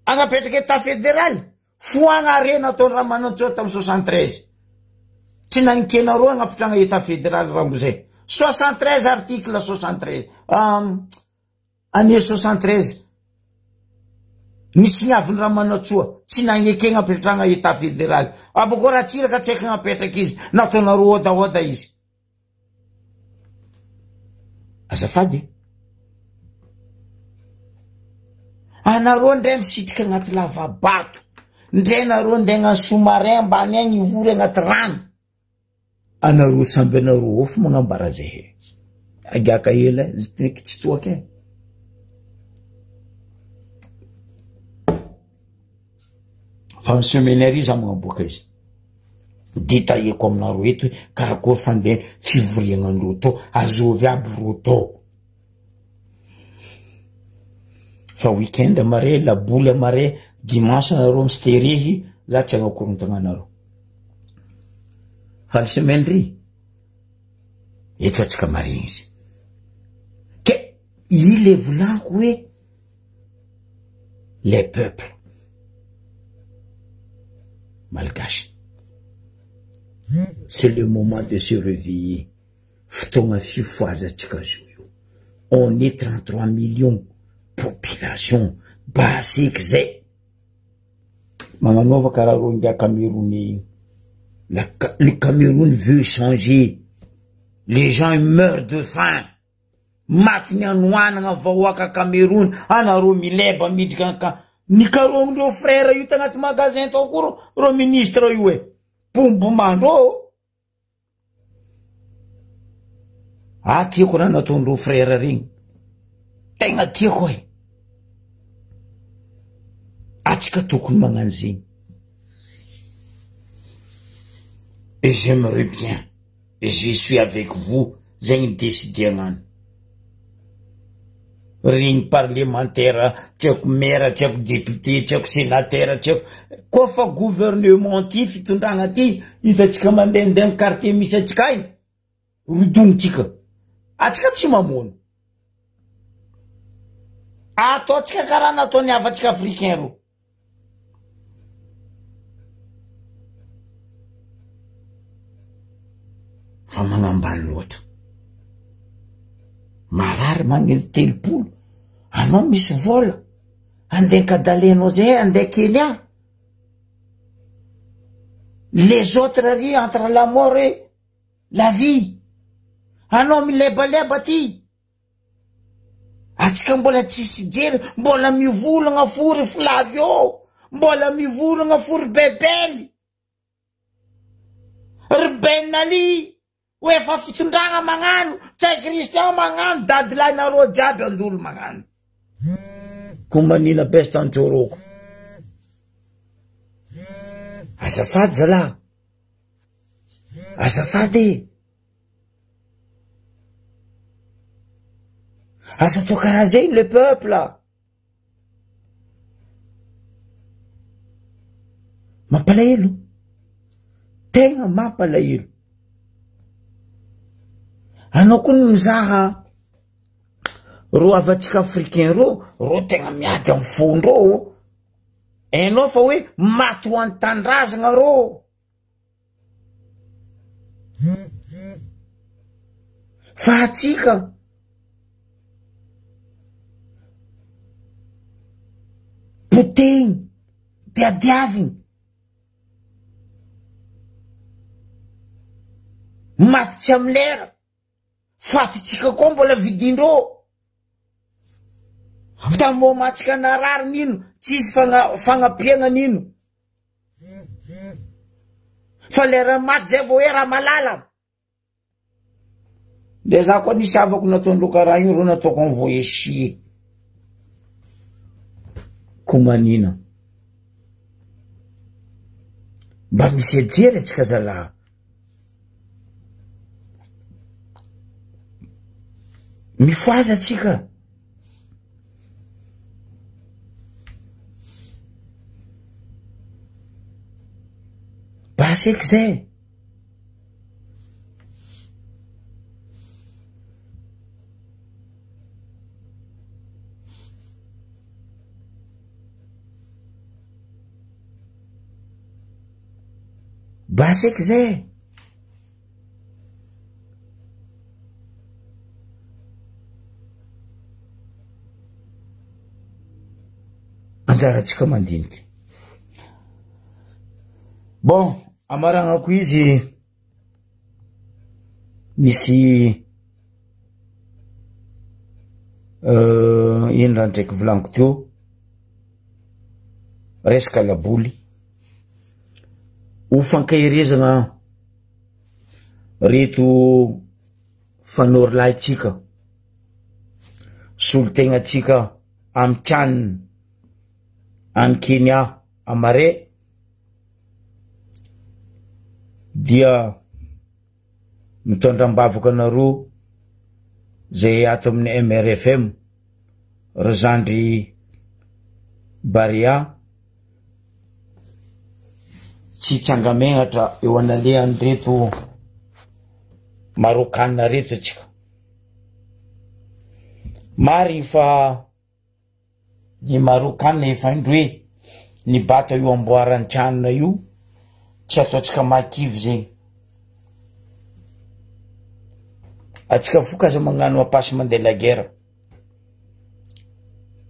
agnapetraka état fédéral foagna arena ataony raha manantseo tamin'ny 73 tsy nankenareo agnapitragna état fédéral rango zay 73 article 73 année 73 nisy niaviny raha manatsoa tsy nagnekegna apetragna état fédéral abako raha tsiraka tsy haika agnapetraka izy nataonareo odaoda izy azafady anareo ndray misitrika agnaty lavabato ndray nareo ndegna sous-marin ambany agny ivory agnaty rano anareo samby anareo ofo magnambara zay agaka ela tsy toaka fa semaine za magnaboaka izy détailleko aminareo eto karakory fandeha fivoriagnandreo to azovy aby ro to fa week-end mare laboly mare dimanche nareo misterehy za tsy agnakorony tagnanareo fa semaine ry eto atsika marigny izy ke ile volanko hoe les peuples malgaches c'est le moment de se réveiller fotoagna fifoazatsika zo io on est 33 millions population basique zay magnanova karaha ronga Cameroun le Cameroun veut changer les gens meurent de faim matiny anoanagna vahoaka Cameroun anareo mileba midrika ni karondreo frère io tagnaty magasin tao koa ro ministre io e pombomandro tiako raha nataondreo frère regny tegna tiako e atsika tokony magnano zegny et j'aimerais bien et je suis avec vous zegny décidé agnano regny parlementaire tsy haiko maire tsy haiko député tsy haiko sénateur tsy haiko kofa gouvernement ty fitondragna ty hitatsika mandehandeha amin'ny quartier misy atsika igny rodonitsika atsika tsy mamono ataotsika karaha nataony avatsika africain ro fa magnambany loatra marary magnety telopolo anao misy vola andeha kadalenao zay andeha Kenya les autres ry entre la mort et la vie anao milebaleba ty atsika mbola tsisy jery mbola mivolagna fory Flavio mbola mivolagna fory bebely ry Benali hoe fa fitondragna magnano tsay Christian magnano dadilahy nareo jiaby andolo magnano komanina besta anjoroko azafady zalahy azafady asa to karaha zay le peuple mampalahelo tegna mampalahelo. Anao koa mizaha ro avatsika africain ro tegna miady amin'ny fondro. Enao fa hoe maty ho an'ny tandrazagna ro. Fa atsika potehigny, diadiavigny, maty tsy amy lera, fatitsika koa mbola vidindrô. Tambo matsika narary nino, tsisy fagnapiagna nino. Fa lera maty zay vao hoe raha malala. De za koa nisy avako nataondro karaha io ro nataoko envoyer chier. Komanina. Mba misy ejery atsika zalahy. Mifoaza atsika. Baseky zay. Baseky zay. Anjaratsika mandiniky. Bon, amaragnako izy misy ino raha ndraiky volaniko teo, resaka laboly. Ho fankaherezagna reto fanorolaitsika, solotegna tsika amy tranony any Kenya amare, dia mitondram-bavaka anareo zay ato amin'ny MRFM, Rozandry Baria, tsy tsangamenatra eo analehan'ny reto marokanina reto atsika. Mary fa ny marokanina efa indroe ny bata io amboarany tranona io, tsy ataotsika makivy zegny. Atsika foka aza magnano apasy mandeha la guerre.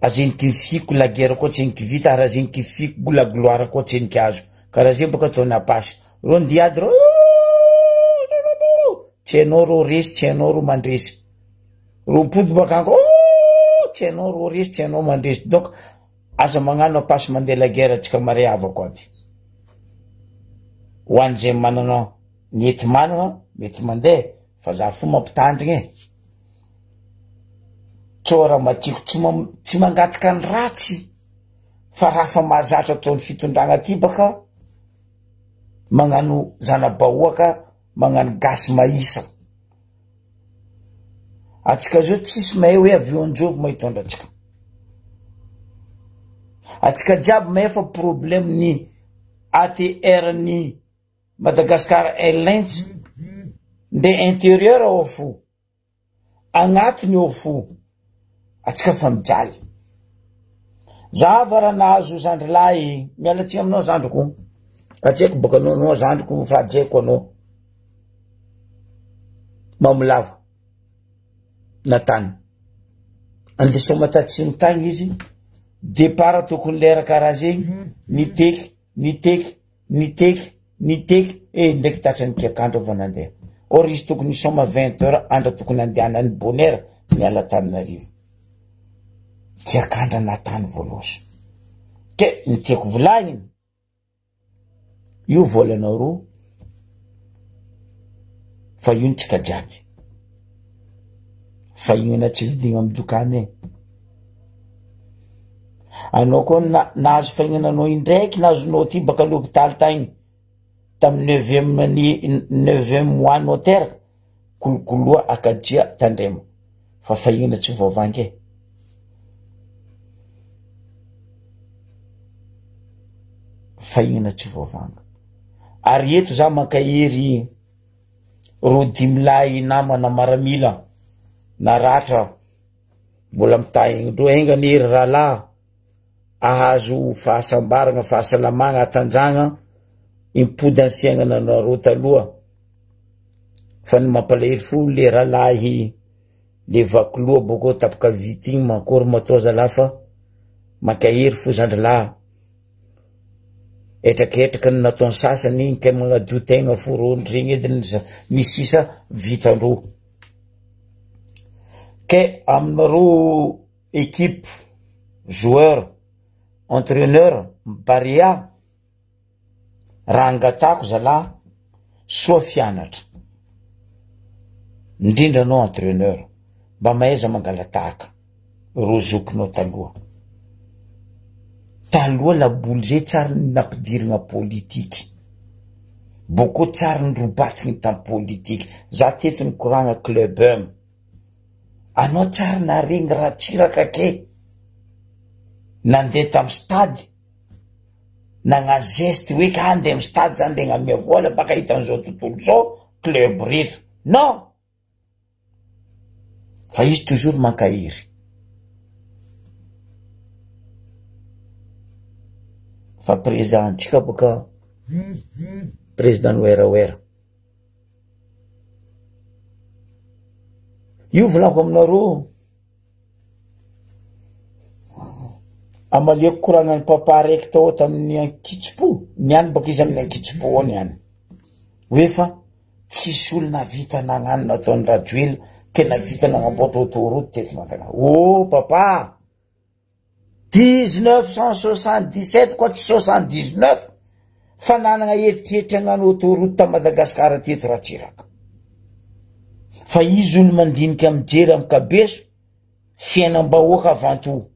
Azeniky fiko la guerre koa tseniky vita, ary azeniky fiko la gloire koa tseniky azo. Karaha zay baka ataony apasy. Ro ndiady ro, tsy hainao ro resy, tsy hainao ro mandresy. Ro mipody bakanko, tsy hainao ro resy, tsy hainao mandresy. Donc aza magnano apasy mandeha la guerre atsika mare avako aby. Ho an'izay manana nety manana, mety mandeha, fa za fo mampitandrigny e. Tsora matiko tsy mangatika ny ratsy, fa raha fa mahazatra ataon'ny fitondragna ty baka, magnano zanabahoaka, magnano gasy mahisa. Atsika zao tsisy mahay hoe avion-jovo mahitondra atsika. Atsika jiaby mahay fa problème ny ATR ny Madagascar Airlines nde intérieur ao fo, agnatiny ao fo. Atsika fa mijaly. Za va raha nahazo zandry lahy, mialatsy aminao zandriko. Atseko baka anao zandriko fa ajeko anao. Mamolava. Natany. Andeso matatsiny tagny izy. Départ tokony lera karaha zegny. Niteky. Ndraiky tatrany kiakandro va nandeha. Or izy tokony isoma 20 heures, andra tokony andehanany bonheur, miala Tananarivo. Kiakandra natany voaloso. Ke ny tiako volagny, io volanao ro, fa io ny tsika jiaby. Fa io na tsy vidigna amy dokany. Anao koa nahazo fahignananao indraiky, nahazonao ty baka l'hôpital tagny, tamy 9e mois nao teraka, kolokoloa akadia tandrema. Fa fahignana tsy voavangy. Fahignana tsy voavanga. Ary eto za makahiry ro dimilay namana maramila naratra mbola mitahindro engany ery rahalahy ahazo fahasambarana fahasalamagna atanjagna impody amin'ny fiainana nareo taloha fa ny mampalahelo fo le rahalahy le vakoloha boko tapaka vity igny mankory matoa zalahy fa makahery fo zandrilahy etraketraka ny nataony sasany igny ka magnadio tegna fo ro regny ediny ny sisa vitandro ke aminareo équipe joueur entraîneur Barea raha angatako zalahy soa fianatra indrindra anao entraîneur mba mahaiza mangalatahaka ro zokinao taloha laboly zay tsara ny nampidirana politika boko tsara ny robatiny tam politika za teto ny koragna club anao tsara naregny raha tsiraka ke nandeha tam stade nagna geste hoe ka andeha amy stade zany de gnamia vola baka hitan'izao tontolo zao club reto non fa izy toujours mankahiry fa présidentsika boka président noeraoera io volako aminareo amaliako koragna ny papa raiky tao tamin'ny ankitsopo niany baka izy amin'ny ankitsopo ao niany hoe fa tsisy olona vita nagnano nataony rajoely ke navita nagnamboatra autoroute teto Madagasikara oh papa 1977 quoi 79 fa nanagna eritreritry hagnano autoroute ta Madagasikara teto raha tsiraka fa izy olo mandinika mijery amy kabeso fiainam-bahoaka avanto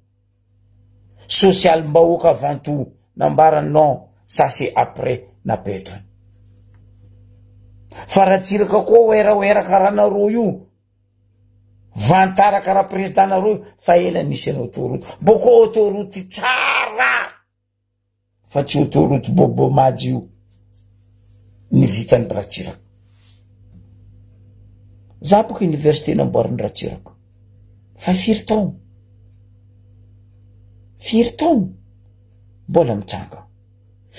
social-mbahoaka avanto nambarany non ça c'est après napetra fa raha tsiraka koa oera karaha nareo io vantara karaha président nareo fa ela nisy any autoroute boko autoroute tsara fa tsy autoroute bobo maji io ny vitany raha tsiraka za boko université namboariny raha tsiraka fa firy taogno mbola mitsanga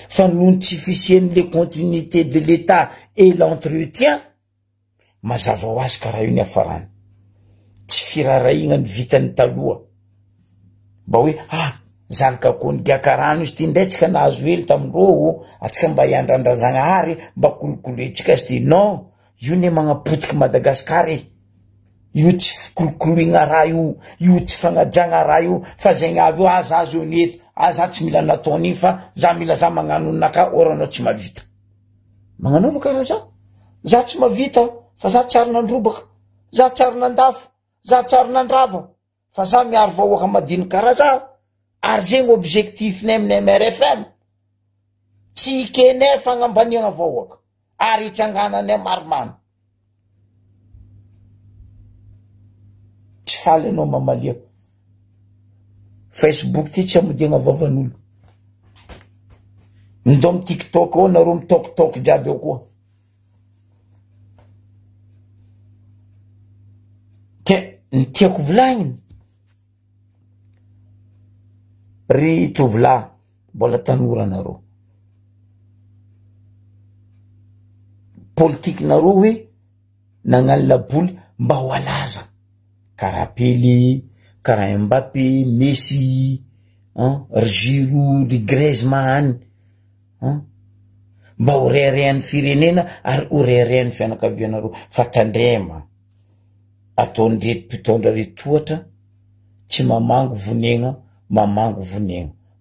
fa noho tsy fisiany le continuité de l'état et l'entretien mazava ho azy karaha io ny afarany tsy firarahigna ny vitany taloha mba hoe zanaka kony gakarano izy ty ndraitsika nahazo hely tamindreo atsika mba hiandrandrazagnahary mba kolokoloetsika izy ty non io ne magnapotiky Madagasikara io tsy fikolokoloigna raha io tsy fagnajagna raha io fa zegny avy eo za zo neto za tsy mila nataony fa za mila za magnano naka oranao tsy mavita magnanaova karaha za tsy mavita fa za tsara nandrobaka za tsara nandafo za tsara nandrava fa za miaro vahoaka madiny karaha za ary zegny objectif ny amin'ny MRFM tsy ikenay fagnambaniagna vahoaka ary hitsanganany maromano tsy faly anao mamalia Facebook ty tsy amodiagna vavan'olo ndo amy TikTok ao nareo mitoktok jiaby ao koa ke ny tiako volagniny ry tovolahy mbola tanora nareo politique nareo hoe nagnano laboly mba ho alaza karaha Pele karaha Mbappé Messi Giroud Griezmann mba ho reharehan'ny firenena ary ho reharehan'ny fianakavianareo fa tandrema ataony reto mpitondra reto tohatra tsy mamango vonegna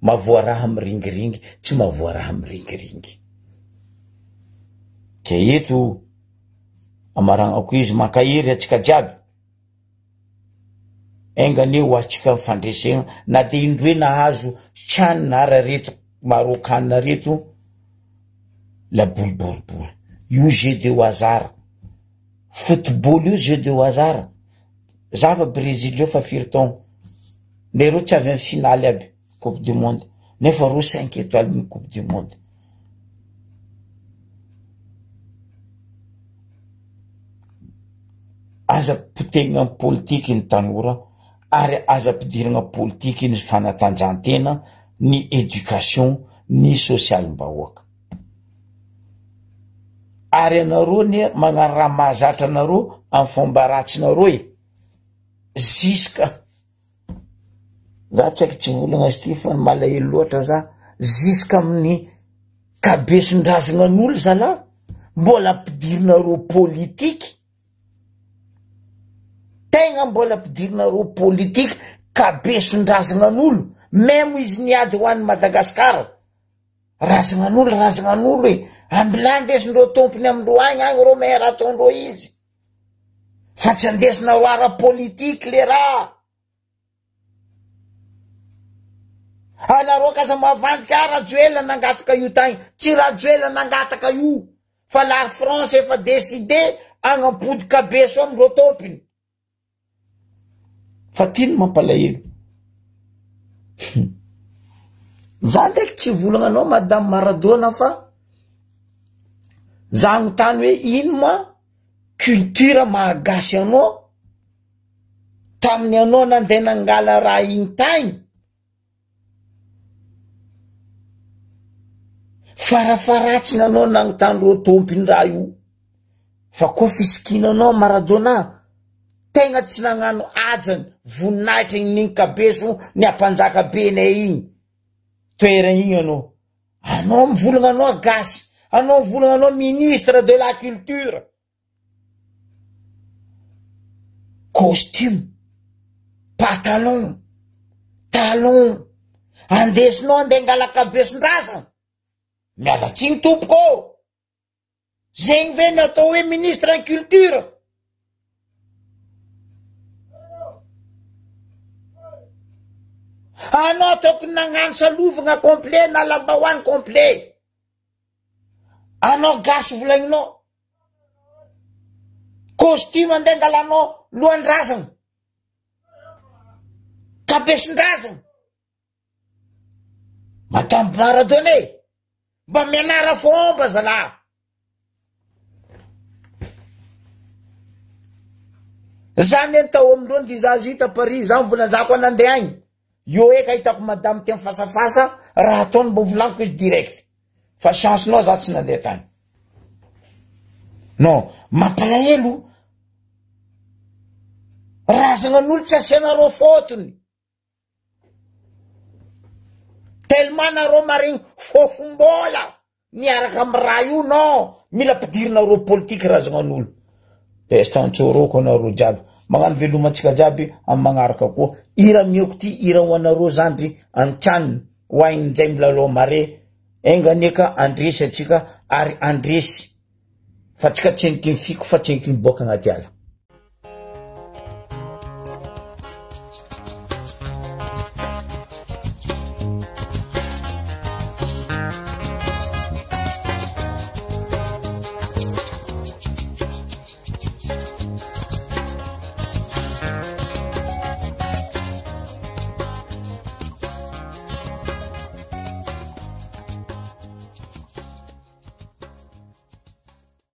mavoaraha miringiringy tsy mavoaraha miringiringy ke eto amaragnako izy mankahiry atsika jiaby engane ho atsika fandresegna na de indroe nahazo tranona ara reto marokanina reto la boule boribory io jeu de hasard football io jeu de hasard zava Brésil io fa firy taogno lereo tsy avy amy finaly aby coupe du monde nefa ro 5 étoiles ny coupe du monde aza-potegna politika ny tanora ary aza-pidirana politika ny fanatanjahantena ny éducation ny social-mbahoaka ary anareo ny magnano raha mahazatra anareo amin'ny fomba ratsinareo ziska za tsy haiko tsy volagna azy ty fa malahelo loatra za ziska amin'ny kabesondrazagna n'olo zala mbola ampidirinareo politika tegna mbola ampidirinareo politika kabesondrazagna n'olo même izy niady ho an'ny Madagasikara razagna n'olo ambila ndesindreo tompony amindreo agny reo mahay raha ataondreo izy fa tsy andesina ho ara politika le raha anareo kaza mavandika rajoela nangataka io tagny tsy rajoela nangataka io fa la France efa décidé agnampody kabeso amindreo tompony fa tiny mampalahelo za ndraiky tsy volagna anao madame Maradona fa za agnontany hoe ino ma culture mahagasy anao tamin'ny anao nandeha nangala raha igny tagny farafaratsiny anao nagnontandreo tompiny raha io fa koa fisikinanao Maradona tegna tsy nagnano ajany voninahitry n'igny kabeso ny ampanjaka benay igny toera igny anao mivolagna anao gasy anao mivolagna anao ministre de la culture costume pantalon talon andesinao andeha ngala kabesondrazana miala tsiny tompoko zegny ve ny atao hoe ministre en culture anao tokony nagnano salovagna complet na lambahoany complet anao gasy volagninao costume andeha ngalanao lohandrazana kabesondrazana madame Maradona mba mianara fomba zala zany entao amindreo ndi zazy hita Paris za mivolazako anandeha agny io eka hitako madame ty mifasafasa raha ataony mbo volaniko izy direct fa chancenao za tsy nandeha tany non mampalahelo razagna n'olo tsy asianareo fotony tellement nareo marigny fofombola miaraka amy raha io non mila ampidirinareo politika razagna n'olo testantsôroko anareo jiaby magnano velomantsika jiaby amy magnaraka koa ira mioko ty ira ho anareo zandry antranony ho ainy nzay milalao mare enganeka andresy atsika ary andresy fa tsika tseniky ny fiko fa tseniky ny boaka agnaty ala